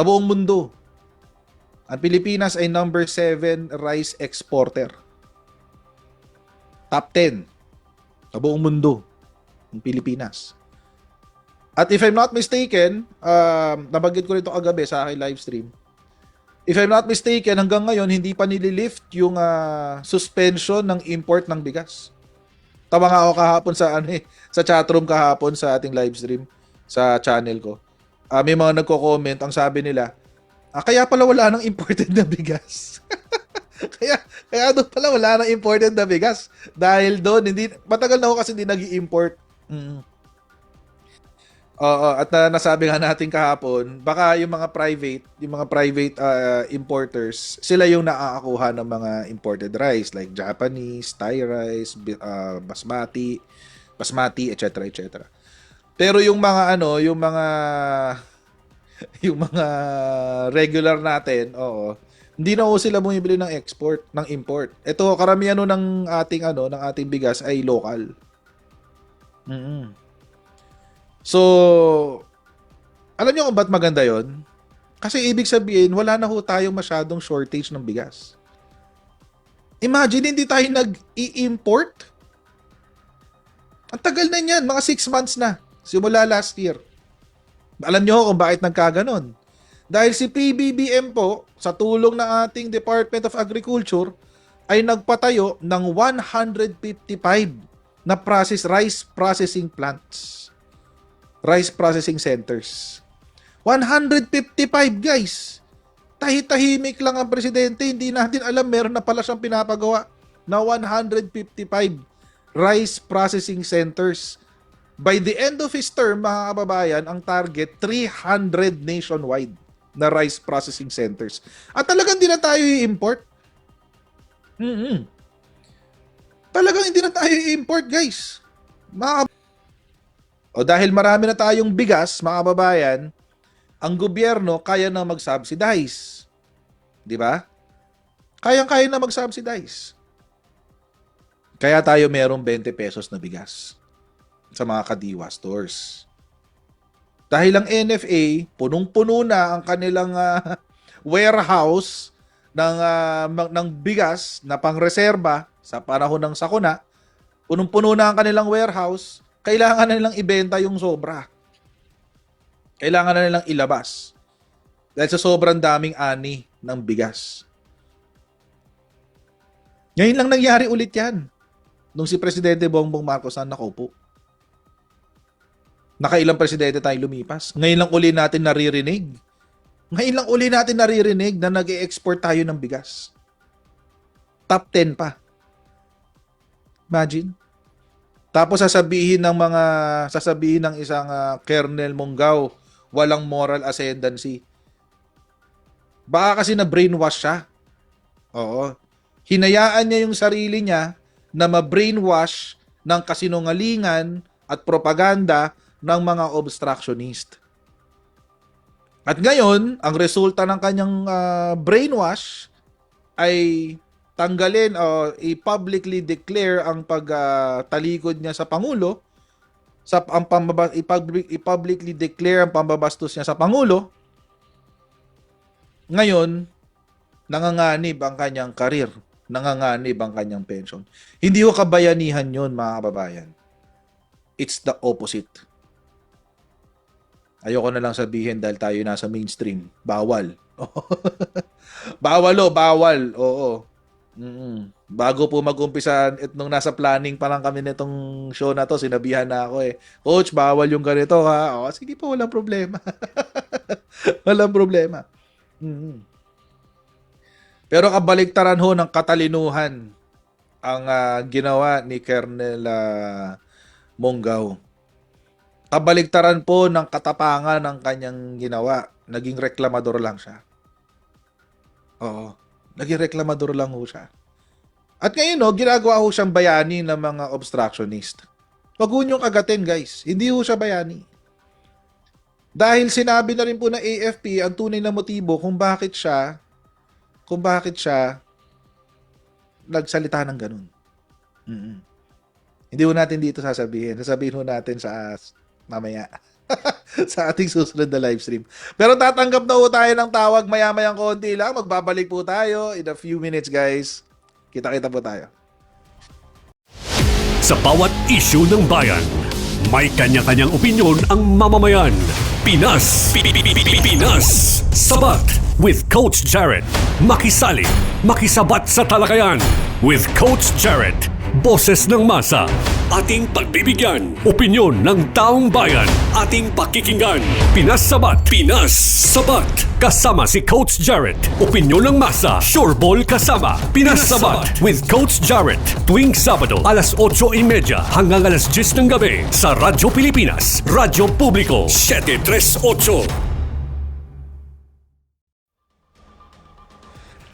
buong mundo. Ang Pilipinas ay number 7 rice exporter. Top 10 sa buong mundo ng Pilipinas. At if I'm not mistaken, nabanggit ko nito kagabi sa aking live stream. If I'm not mistaken, hanggang ngayon hindi pa nililift yung suspension ng import ng bigas. Tawa nga ako kahapon sa chatroom kahapon sa ating live stream sa channel ko. May mga nagko-comment, ang sabi nila, kaya pala wala nang imported na bigas. kaya doon pala wala nang imported na bigas. Dahil doon, matagal na ako kasi hindi nag-i-import. At nasabi nga natin kahapon, baka yung mga private importers, sila yung nakakakuha ng mga imported rice like Japanese, Thai rice, basmati, etc. Pero yung mga yung mga regular natin, hindi na sila bumibili ng import. Ito karamihan ng ating bigas ay local. So, alam niyo kung ba't maganda 'yon? Kasi ibig sabihin, wala na tayong masyadong shortage ng bigas. Imagine, hindi tayo nag-i-import. Ang tagal na niyan, mga 6 months na, simula last year. Alam niyo kung bakit nagkaganon? Dahil si PBBM po, sa tulong ng ating Department of Agriculture, ay nagpatayo ng 155 na rice processing plants. Rice processing centers. 155, guys. Tahimik lang ang presidente. Hindi natin alam, meron na pala siyang pinapagawa na 155 rice processing centers. By the end of his term, mga kababayan, ang target, 300 nationwide na rice processing centers. At talagang hindi na tayo i-import. Talagang hindi na tayo i-import, guys. Dahil marami na tayong bigas, mga kababayan, ang gobyerno kaya na mag-subsidize. Di ba? Kayang-kaya na mag-subsidize. Kaya tayo merong 20 pesos na bigas sa mga kadiwa stores. Dahil ang NFA, punong-puno na ang kanilang warehouse ng bigas na pangreserba sa panahon ng sakuna. Punong-puno na ang kanilang warehouse, kailangan na nilang ibenta yung sobra. Kailangan na nilang ilabas. Dahil sa sobrang daming ani ng bigas. Ngayon lang nangyari ulit yan. Nung si Presidente Bongbong Marcos na nakaupo. Nakailang presidente tayo lumipas. Ngayon lang uli natin naririnig. Ngayon lang uli natin naririnig na nag-e-export tayo ng bigas. Top 10 pa. Imagine. Tapos sasabihin ng isang Colonel Monggao, walang moral ascendancy. Baka kasi na brainwash siya. Oo. Hinayaan niya yung sarili niya na ma-brainwash ng kasinungalingan at propaganda ng mga obstructionist. At ngayon, ang resulta ng kanyang brainwash ay tanggalin o i-publicly declare ang pagtalikod niya sa Pangulo, i-publicly declare ang pambabastos niya sa Pangulo. Ngayon, nanganganib ang kanyang karir, nanganganib ang kanyang pension. Hindi ko kabayanihan yun, mga kababayan. It's the opposite. Ayoko na lang sabihin dahil tayo nasa mainstream. Bawal. Bawal. Oo. Bago po mag-umpisa, nung nasa planning pa lang kami nitong show na to, sinabihan na ako Coach, bawal yung ganito ha. O, sige po, walang problema. Walang problema. Pero kabaliktaran ho ng katalinuhan ang ginawa ni Colonel Monggao. Kabaliktaran po ng katapangan ng kanyang ginawa. Naging reklamador lang siya. Oo. Naging reklamador lang ho siya. At ngayon, ginagawa ho siyang bayani ng mga obstructionist. Wag ho niyong agatin, guys. Hindi ho siya bayani. Dahil sinabi na rin po ng AFP ang tunay na motibo kung bakit siya nagsalita ng ganun. Hindi ho natin dito sasabihin. Sasabihin ho natin sa mamaya. Sa ating susunod na live stream. Pero tatanggap na ho tayo ng tawag maya-mayang konti lang. Magbabalik po tayo in a few minutes, guys. Kita-kita po tayo. Sa bawat issue ng bayan, may kanya-kanyang opinyon ang mamamayan. Pinas Sabat with Coach Jared. Makisali, makisabat sa talakayan with Coach Jared. Boses ng masa. Ating pagbibigyan. Opinyon ng taong bayan. Ating pakikinggan. Pinas Sabat. Kasama si Coach Jared. Opinyon ng masa. Sureball kasama. Pinas Sabat with Coach Jared. Tuwing Sabado, alas 8:30 hanggang alas 10 ng gabi sa Radyo Pilipinas. Radyo Publiko 738.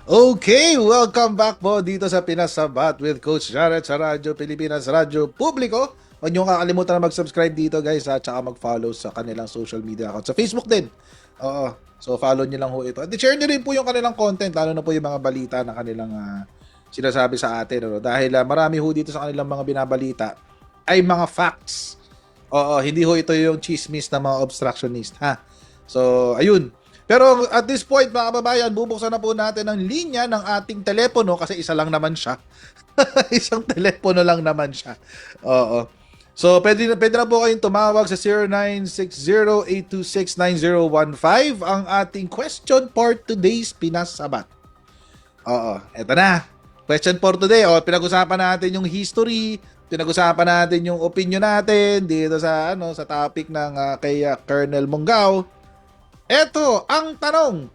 Okay, welcome back po dito sa Pinas Sabat with Coach Jared sa Radyo Pilipinas, Radyo Publiko. Huwag niyo kakalimutan na mag-subscribe dito, guys, at saka mag-follow sa kanilang social media account. Sa Facebook din. Oo. So, follow niyo lang ho ito. At share niyo rin po yung kanilang content, lalo na po yung mga balita na kanilang sinasabi sa atin. Ano? Dahil marami ho dito sa kanilang mga binabalita ay mga facts. Oo, hindi ho ito yung chismis na mga obstructionist, ha? So, ayun. Pero at this point, mga kababayan, bubuksan na po natin ang linya ng ating telepono kasi isa lang naman siya. Isang telepono lang naman siya. Oo. So, pwede na po kayong tumawag sa 0960-826-9015 ang ating question for today's Pinas Sabat. Oo. Eto na. Question for today. Pinag-usapan natin yung history, pinag-usapan natin yung opinion natin dito sa sa topic ng kay Colonel Monggao. Eto ang tanong.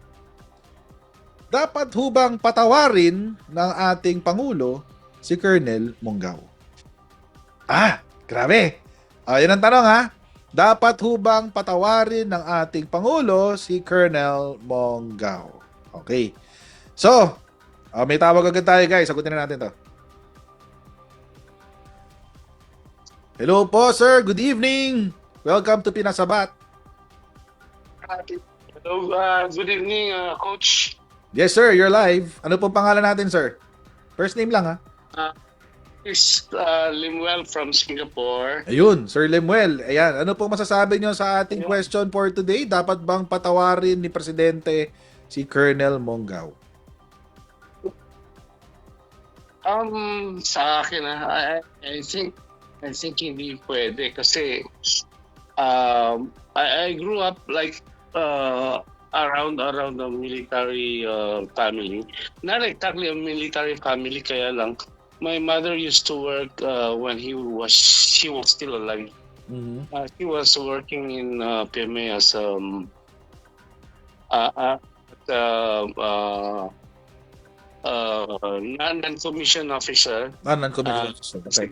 Dapat hubang patawarin ng ating Pangulo si Colonel Monggao? Grabe. Yan ang tanong, ha. Dapat hubang patawarin ng ating Pangulo si Colonel Monggao? Okay. So, may tawag agad tayo, guys. Sagutin na natin to. Hello po, sir. Good evening. Welcome to Pinas Sabat. Hello, good evening, Coach. Yes, sir. You're live. Ano pong pangalan natin, sir? First name lang, ha? is Limuel from Singapore. Ayun, Sir Lemuel. Ayan, ano pong masasabi nyo sa ating question for today? Dapat bang patawarin ni Presidente si Colonel Monggao? Sa akin, I think hindi pwede kasi I grew up like around the military family. Not exactly a military family, kaya lang my mother used to work when she was still alive. Mhm. She was working in PMA as uh, non-commissioned officer, Non-commissioned officer. Okay.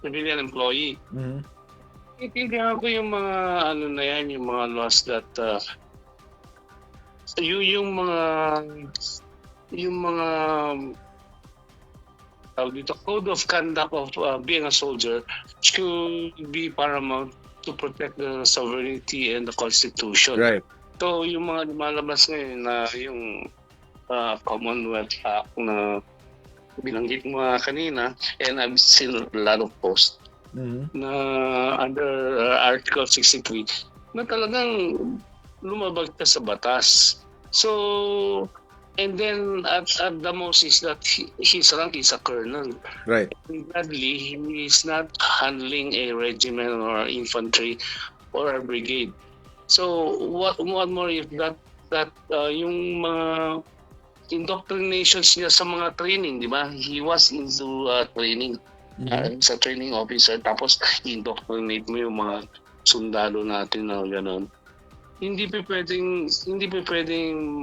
civilian employee. Mhm. Itindihan ko yung mga ano na yan, yung mga laws that yung mga tawag dito, code of conduct of being a soldier should be paramount to protect the sovereignty and the constitution. Right. So yung mga lumalabas ngayon na yung Commonwealth Act na binanggit mo kanina, and I've seen a lot of posts Mhm. na under Article 63 na talagang lumabag ka sa batas. So, and then at the most is that his rank is a colonel. Right. Gladly, he is not handling a regiment or infantry or a brigade. So, what more if that yung mga indoctrinations niya sa mga training, di ba? He was into training. Sa training officer, tapos indoctrinate mo yung mga sundalo natin na gano'n. Hindi pa pwedeng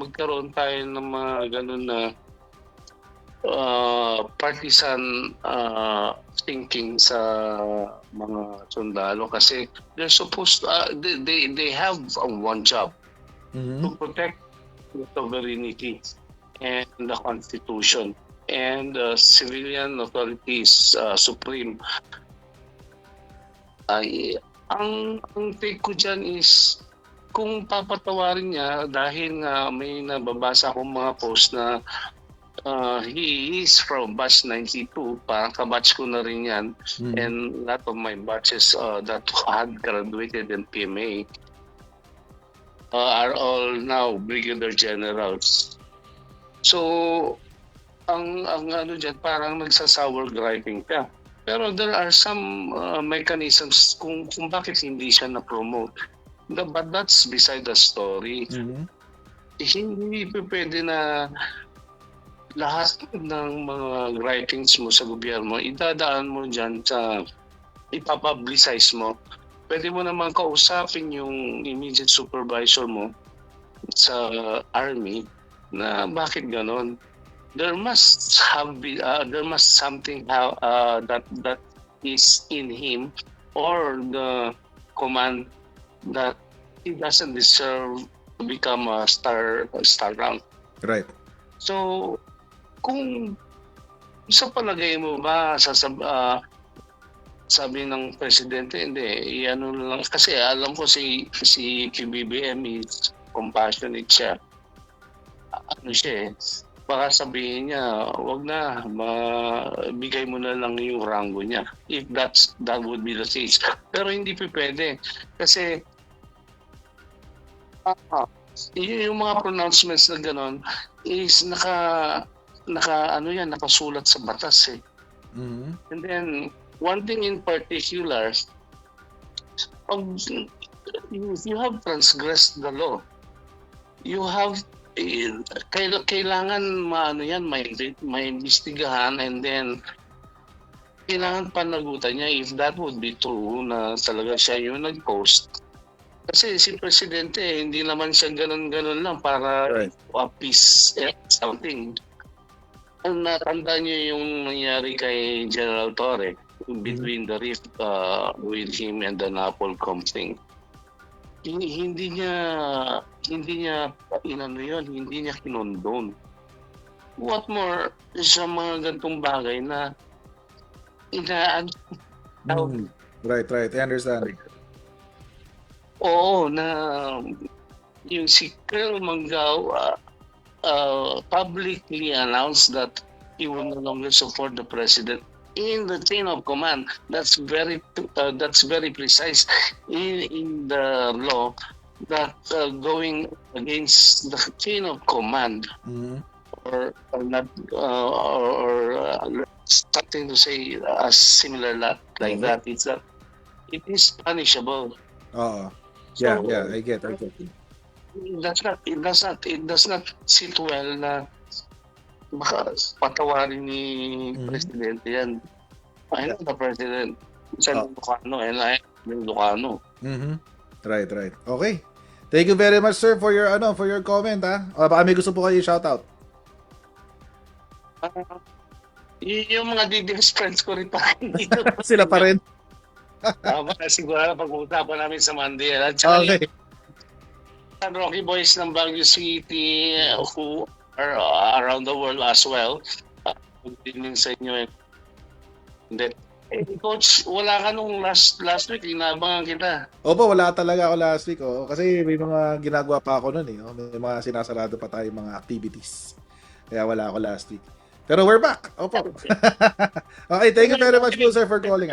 magkaroon tayo ng mga gano'n na partisan thinking sa mga sundalo kasi they're supposed to, they have one job to protect the sovereignty and the constitution and civilian authorities supreme. Ang take ko dyan is kung papatawarin niya dahil nga may nababasa akong mga post na he is from batch 92, parang kabatch ko na rin yan, and a lot of my batches that had graduated in PMA are all now brigadier generals. So ang ano dyan, parang nagsasour griping ka. Pero there are some mechanisms kung bakit hindi siya na-promote. But that's beside the story. Hindi pwede na lahat ng mga gripings mo sa gobyerno, idadaan mo dyan sa ipapublicize mo. Pwede mo naman kausapin yung immediate supervisor mo sa army na bakit ganon. There must something that is in him or the command that he doesn't deserve to become a star rank. Right. So kung sa palagay mo ba sabi ng presidente, hindi, ano lang kasi alam ko si PBBM is compassionate siya. Ano siya baka sabihin niya, wag na, bigay mo na lang yung rango niya. If that would be the case. Pero hindi pwede. Kasi yung mga pronouncements na gano'n is nakasulat sa batas eh. And then, one thing in particular, if you have transgressed the law, you have kailangan maimbestigahan and then kailangan panagutan niya if that would be true na talaga siya yung nag-post. Kasi si Presidente, hindi naman siya ganun-ganun lang para appease something. Ang natanda niyo yung nangyari kay General Torre between the rift with him and the NAPOLCOM thing. Hindi niya inano yun, hindi niya kinondon. What more sa mga gantong bagay na Right, I understand. Oo, na yung si Colonel Monggao publicly announced that he will no longer support the president. in the chain of command. That's very precise in the law that going against the chain of command Mhm. or not something to say similar like Okay. that. It's that it is punishable. Oo. So Yeah, I get. it does not sit well na baka patawarin ni Mhm. Presidente yan. I Yeah. am the President. Isa Oh. ng Lucano and I am ng Lucano. Mhm. Right. Okay. Thank you very much, sir, for your comment, ha. Baka may gusto po kayo i-shoutout. Yung mga DDS friends ko rin pa dito. Sila pa rin. Tama na siguro pag-uusapan namin sa Monday. At saka Okay. yung Rocky Boys ng Baguio City who are around the world as well. Good evening sa inyo. Hindi. Coach, wala ka nung last week, inabangan kita. Opo, wala talaga ako last week. Kasi may mga ginagawa pa ako noon. May mga sinasarado pa tayo mga activities. Kaya wala ako last week. Pero we're back. Opo. Okay, thank you very much po, sir, for calling.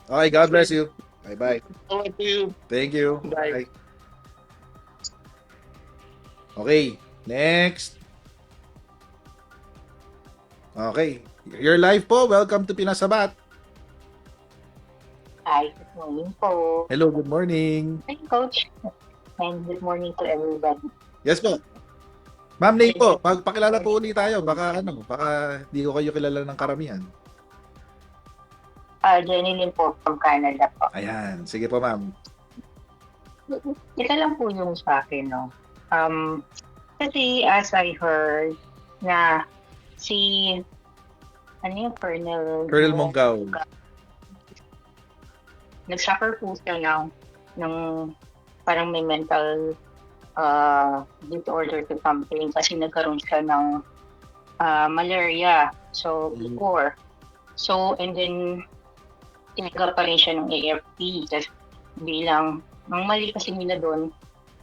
Okay, God bless you. Bye-bye. Over to you. Thank you. Bye. Okay, next. Okay, you're live po. Welcome to Pinasabat. Hi, good morning po. Hello, good morning. Hi, Coach. And good morning to everybody. Yes po. Ma'am Nate po, pakilala po ulit tayo. Baka di ko kayo kilala ng karamihan. Jenny Lynn po from Canada po. Ayan, sige po ma'am. Ito lang po yung sa akin, no? Kasi as I heard na Colonel Monggaw. Nag-suffer po siya ng parang may mental disorder to something kasi nagkaroon siya ng malaria. So, before. So, and then, tinagap pa rin siya ng AFP. Kasi bilang, ang mali kasi nila doon,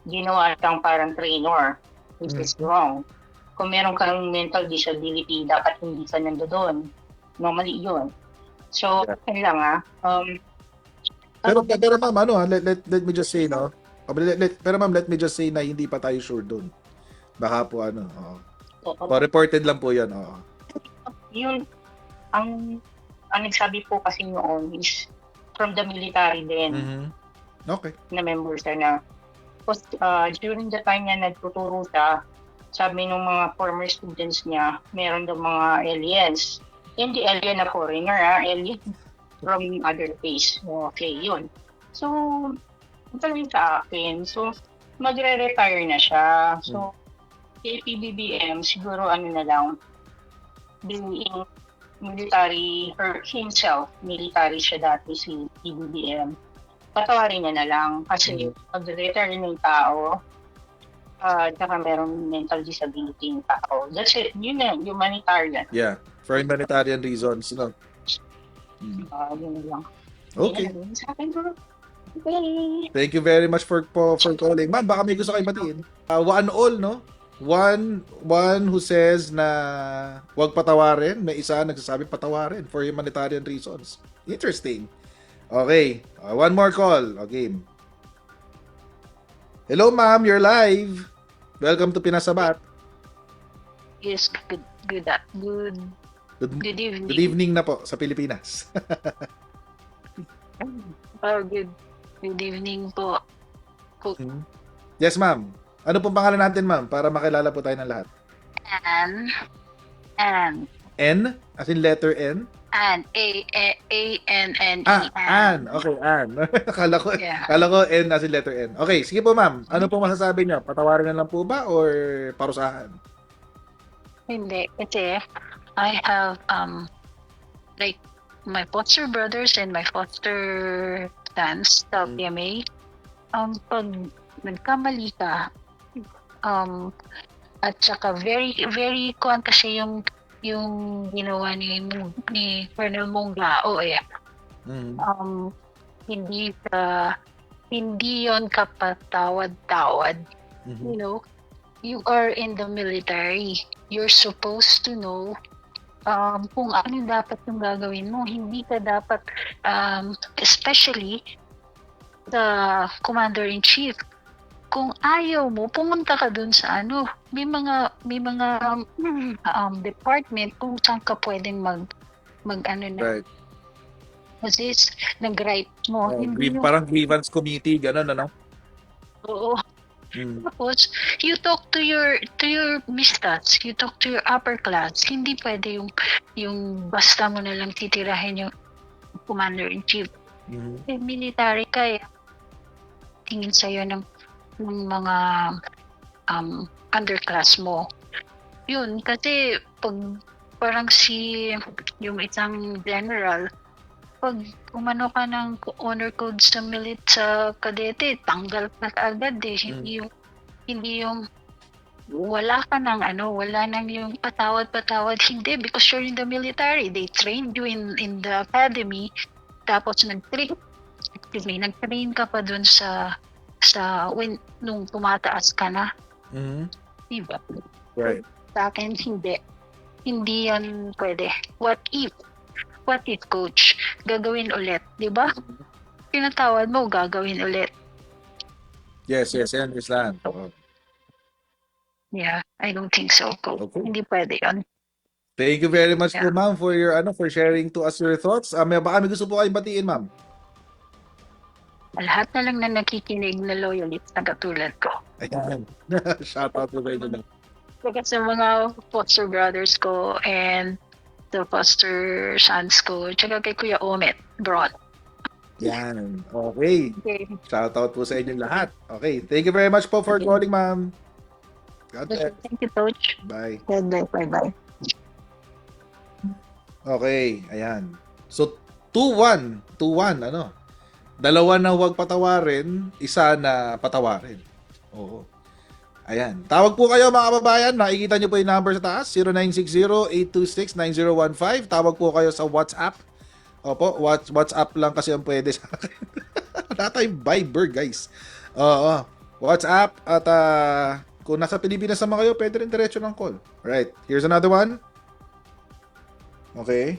ginawa siyang parang trainer, which is wrong. Kung meron kang mental disability, dapat hindi ka nandoon. Normally yun. So, yun lang Pero ma'am, let me just say, no? Pero ma'am, let me just say na hindi pa tayo sure doon. Baka po reported lang po 'yan. Yun, ang nagsabi po kasi noon is from the military din. Mhm. Okay. Na members na during the time na nagtuturo siya, sabi ng mga former students niya, meron daw mga aliens. Hindi alien na foreigner, alien from other place. Okay, yun. So, talagang sa akin. So, magre-retire na siya. So, kay PBBM, siguro na lang, being military, or himself, military siya dati si PBBM. Patawarin niya na lang kasi mag-retire ng tao, tsaka merong mental disability yung tao. That's it. Yun na, humanitarian. Yeah, for humanitarian reasons, no. Yun lang. Okay. Yun sa akin, bro. Okay. Thank you very much for calling. Ma'am, baka may gusto kayo batiin. One all, no? One who says na huwag patawarin, may isa nagsasabi patawarin for humanitarian reasons. Interesting. Okay, one more call. Okay. Hello ma'am, you're live. Welcome to Pinasabat. Yes, good evening. Good evening na po sa Pilipinas. Good evening po. Yes ma'am. Ano pong pangalan natin ma'am para makilala po tayo ng lahat? Ann. N? As in letter N? Ann. A-N-N-E. Ann. Okay, Ann. Kala ko N as in letter N. Okay, sige po ma'am. Ano pong masasabi niyo? Patawarin na lang po ba or parusahan? Hindi. Kasi I have like my foster brothers and my foster sons sa PMA. Pag nagkamali ka, at saka very very kuan kasi yung ginawa ni Colonel Monggao hindi yon kapatawad-tawad. You know, you are in the military, you're supposed to know kung ano dapat yung gagawin mo. Hindi ka dapat, especially sa commander-in-chief, kung ayaw mo, pumunta ka dun sa ano, may mga department kung saan ka pwedeng mag ano na, Right. assist, nag-gripe mo. Hindi yung, Parang grievance committee, gano'n, ano? oo. Mm. Tapos, you talk to your mistats, you talk to your upper class. Hindi pwede yung basta mo na lang titirahin yung commander-in-chief. Mhm. Eh, military ka eh. Tingin sa'yo ng mga underclass mo. Yun, kasi pag parang yung isang general, pag umano ka ng honor code sa kadete, tanggal ka agad eh. Hindi yung wala ka ng wala nang yung patawad, hindi, because you're in the military. They trained you in the academy, tapos nag-train ka pa dun sa nung tumataas ka na, Mhm. diba? Right. Sa akin, hindi yan pwede. What if coach, gagawin ulit, diba? Pinatawad mo, gagawin ulit. Yes, I understand. Yeah, I don't think so, coach. Okay. Hindi pwede yun. Thank you very much po, Yeah. ma'am, for your for sharing to us your thoughts. Baka may gusto po kayong batiin, ma'am. Lahat na lang na nakikinig na loyalist na katulad ko. Ayan. Shout out to kayo na. Saka sa mga foster brothers ko and the foster sons ko, tsaka kay Kuya Omet, Broad. Yan. Okay. Okay. Shout out po sa inyong lahat. Okay. Thank you very much po for calling, ma'am. God bless. Thank you, Coach. Bye. God bless. Bye-bye. Okay. Ayan. So, 2-1. 2-1. Ano? Dalawa na huwag patawarin, isa na patawarin. Oo. Ayan. Tawag po kayo mga kababayan. Nakikita nyo po yung number sa taas. 0960-826-9015. Tawag po kayo sa WhatsApp. Opo, WhatsApp lang kasi ang pwede sa akin. Wala tayong Viber, guys. Oo. WhatsApp at kung nasa Pilipinas naman kayo, pwede rin diretso ng call. Right. Here's another one. Okay.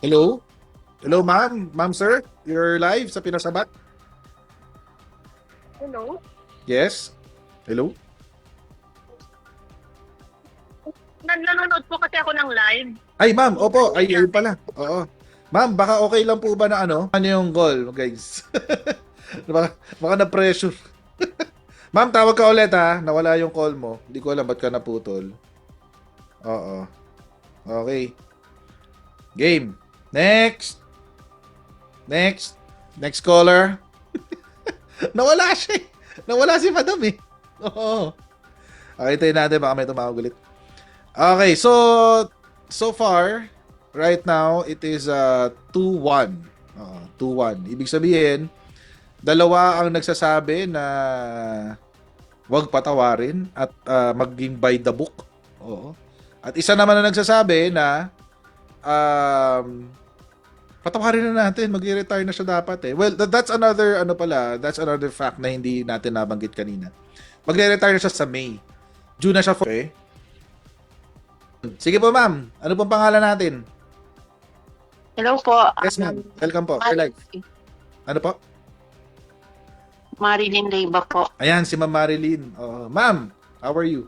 Hello? Hello, ma'am. Ma'am, sir. You're live sa Pinasabat. Hello? Yes. Hello? Nanonood po kasi ako ng live. Ay, ma'am. Opo. Ay, ayun pala. Oo. Ma'am, baka okay lang po ba na ano yung call, guys? baka na-pressure. Ma'am, tawag ka ulit ha. Nawala yung call mo. Hindi ko alam ba't ka naputol. Oo. Okay. Game. Next. Next caller. Nawala siya eh. Nawala si Madam eh. Oo. Okay, tayo natin. Baka may tumawag ulit. Okay, so far, right now, it is 2-1. 2-1. Ibig sabihin, dalawa ang nagsasabi na wag patawarin at maging by the book. Oo. At isa naman na nagsasabi na patawarin na natin, mag-retire na siya dapat eh. Well, that's another that's another fact na hindi natin nabanggit kanina. Magre-retire na siya sa May. June na siya okay? Sige po, ma'am. Ano pong pangalan natin? Hello po. Yes, ma'am. Welcome po. You're live. Ano po? Marilyn Leiva po. Ayan, si Ma'am Marilyn. Ma'am, how are you?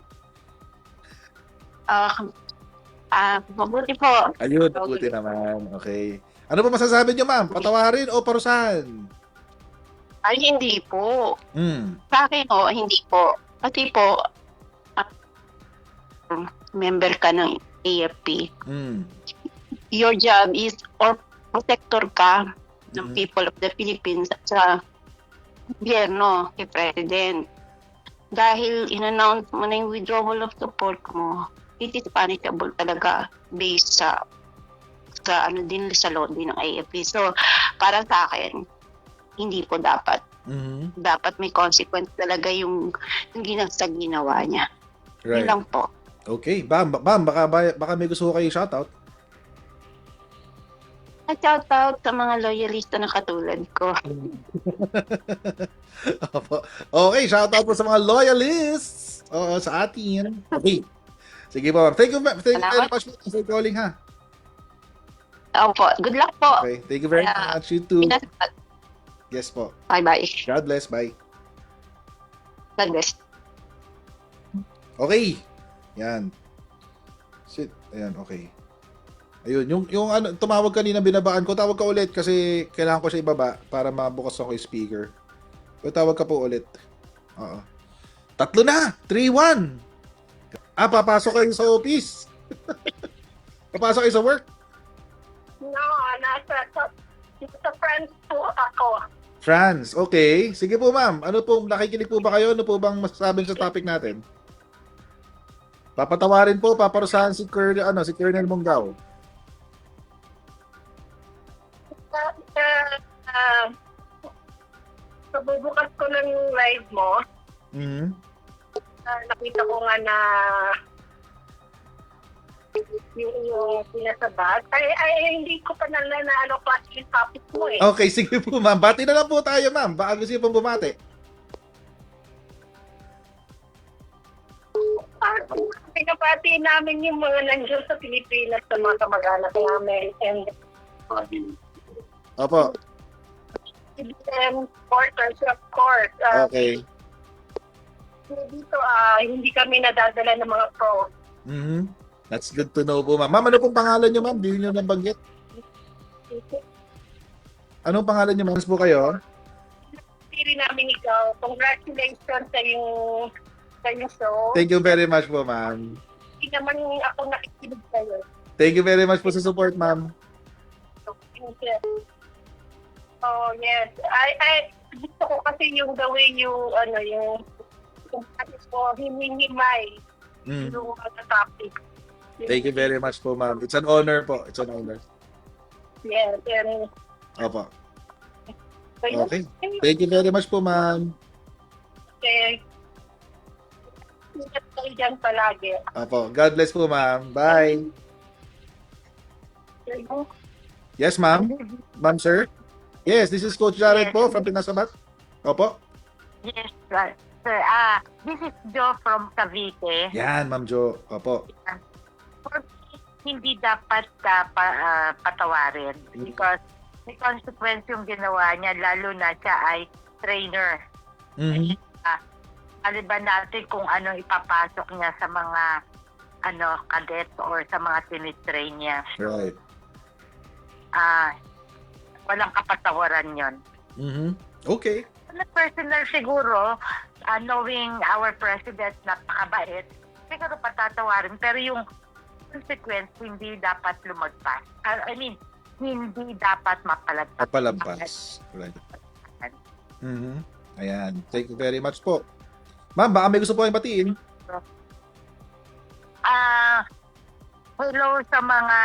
Mabuti po. Ayun, buti naman. Okay. Ano po masasabi niyo, ma'am? Patawarin o parusahan? Ay, hindi po. Sa akin po, hindi po. Kasi po, member ka ng AFP. Your job is, or protector ka ng people of the Philippines at sa gobyerno, kay President. Dahil in-announce mo na yung withdrawal of support mo, it is punishable talaga based sa sa law din ng AFP. So, para sa akin, hindi po dapat. Dapat may consequence talaga yung ginawa niya. Right. Yun lang po. Okay. Bam, baka may gusto ko kayo shoutout. Shout out sa mga loyalista na katulad ko. Okay, shoutout po sa mga loyalists. Oo, sa atin. Okay. Sige po, ma'am. Thank you very Salamat. much for calling, ha. Opo, good luck po. Okay, thank you very Yeah. much. You too. Pinasabat. Yes po. Bye-bye. God bless. Bye. God bless. Okay. Yan. Shit. Ayan, okay. Ayun, yung ano, tumawag kanina, binabaan ko, tawag ka ulit kasi kailangan ko siya ibaba para mabukas ako yung speaker. So, tawag ka po ulit. Oo. 3 na! 3-1! Papasok kayo sa office. Papasok kayo sa work. No, nasa friends po ako. France, okay. Sige po, ma'am. Ano po, nakikinig po ba kayo? Ano po bang masasabi sa topic natin? Papatawarin po, paparusahan si Colonel Monggao. Pabubukas ko ng live mo, Mhm. nakita ko nga na yung pinasabat. Ay, hindi ko pa na ano klase yung topic mo eh. Okay, sige po, ma'am. Bati na lang po tayo, ma'am. Baka gusto niyo pong bumati. Pinapati namin yung mga nandiyan sa Pilipinas sa mga kamag-anak namin and Opo. importers of course. Okay. Dito hindi kami nadadala ng mga pro. Mhm. That's good to know po, ma'am. Ma'am, ano pong pangalan niyo, ma'am? Di niyo nabanggit. Anong pangalan niyo, ma'am? Po kayo? Pili namin ikaw. Congratulations sa yung show. Thank you very much po, ma'am. Hindi naman ako nakikinig sa'yo. Thank you very much po sa support, ma'am. Oh, yes. I gusto ko kasi yung the way yung ko hinihimay Mm. yung mga topic. Thank you very much po, ma'am. It's an honor po. It's an honor. Yes, and Opo. so yun. Okay. Thank you very much po, ma'am. Okay. Ingat kayo dyan palagi. Opo. God bless po, ma'am. Bye. Yes, ma'am. Ma'am, sir. Yes, this is Coach Jared po from Pinasabat. Opo. Yes, sir. Sir, this is Joe from Cavite. Yan, Ma'am Jo. Opo. For me, hindi dapat patawarin because may consequence yung ginawa niya, lalo na siya ay trainer. Mhm. Aliban natin kung ano ipapasok niya sa mga cadet or sa mga tinitrain niya. Right. Walang kapatawaran yon. Mhm. Okay. Personal siguro, knowing our president napakabait, siguro patatawarin. Pero yung consequence, hindi dapat lumagpas. Hindi dapat mapalagpas. Papalampas. Right. Mhm. Ayan. Thank you very much po. Ma'am, baka may gusto po kayong batiin. Hello sa mga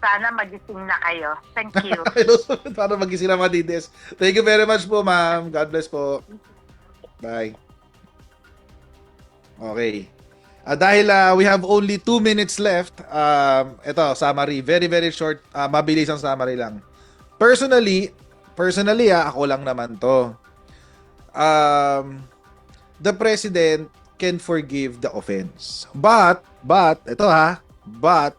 sana magising na kayo. Thank you. Para magising na madides. Thank you very much po, ma'am. God bless po. Bye. Okay. Dahil we have only 2 minutes left, ito, summary. Very, very short. Mabilis ang summary lang. Personally, ako lang naman to. The president can forgive the offense. But, ito ha, but,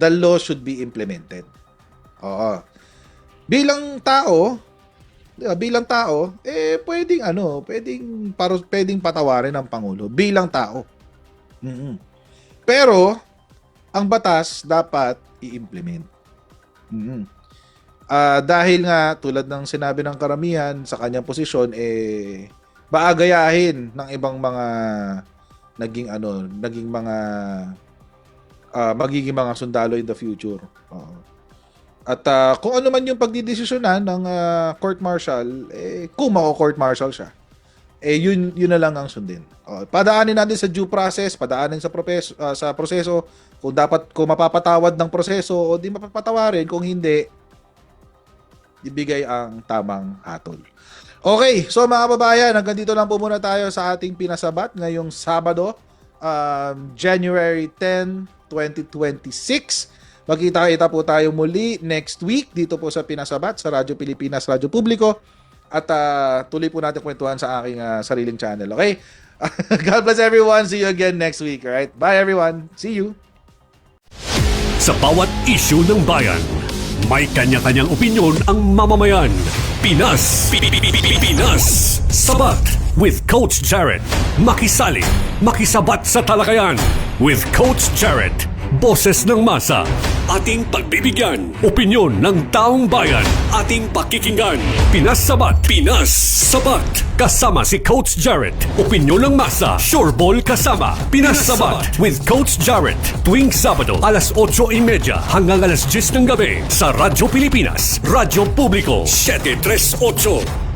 the law should be implemented. Oo. Bilang tao, pwedeng patawarin ng pangulo bilang tao. Mhm. Pero ang batas dapat i-implement. Mhm. Dahil nga tulad ng sinabi ng karamihan sa kanyang posisyon baagayahin ng ibang mga magiging mga sundalo in the future. Oo. At kung ano man yung pagdidesisyonan ng court martial, kung mako-court martial siya, yun na lang ang sundin. Padaanin natin sa due process, padaanin sa proseso, kung mapapatawad ng proseso o di mapapatawarin, kung hindi, ibigay ang tamang hatol. Okay, so mga kababayan, hanggang dito lang po muna tayo sa ating pinasabat ngayong Sabado, January 10, 2026. Magkita-kita po tayo muli next week dito po sa Pinasabat, sa Radyo Pilipinas, Radyo Publiko. At tuloy po natin kwentuhan sa aking sariling channel. Okay? God bless everyone. See you again next week. All right? Bye everyone. See you. Sa bawat issue ng bayan, may kanya-kanyang opinyon ang mamamayan. Pinas, Pinas, Sabat with Coach Jared. Makisali, makisabat sa talakayan with Coach Jared. Boses ng masa, ating pagbibigyan. Opinyon ng taong bayan, ating pakikinggan. Pinas Sabat, Pinas Sabat. Kasama si Coach Jared. Opinyon ng masa, sureball kasama. Pinas Sabat with Coach Jared. Tuwing Sabado, alas 8:30 hanggang alas 10 ng gabi sa Radyo Pilipinas, Radyo Publiko 738.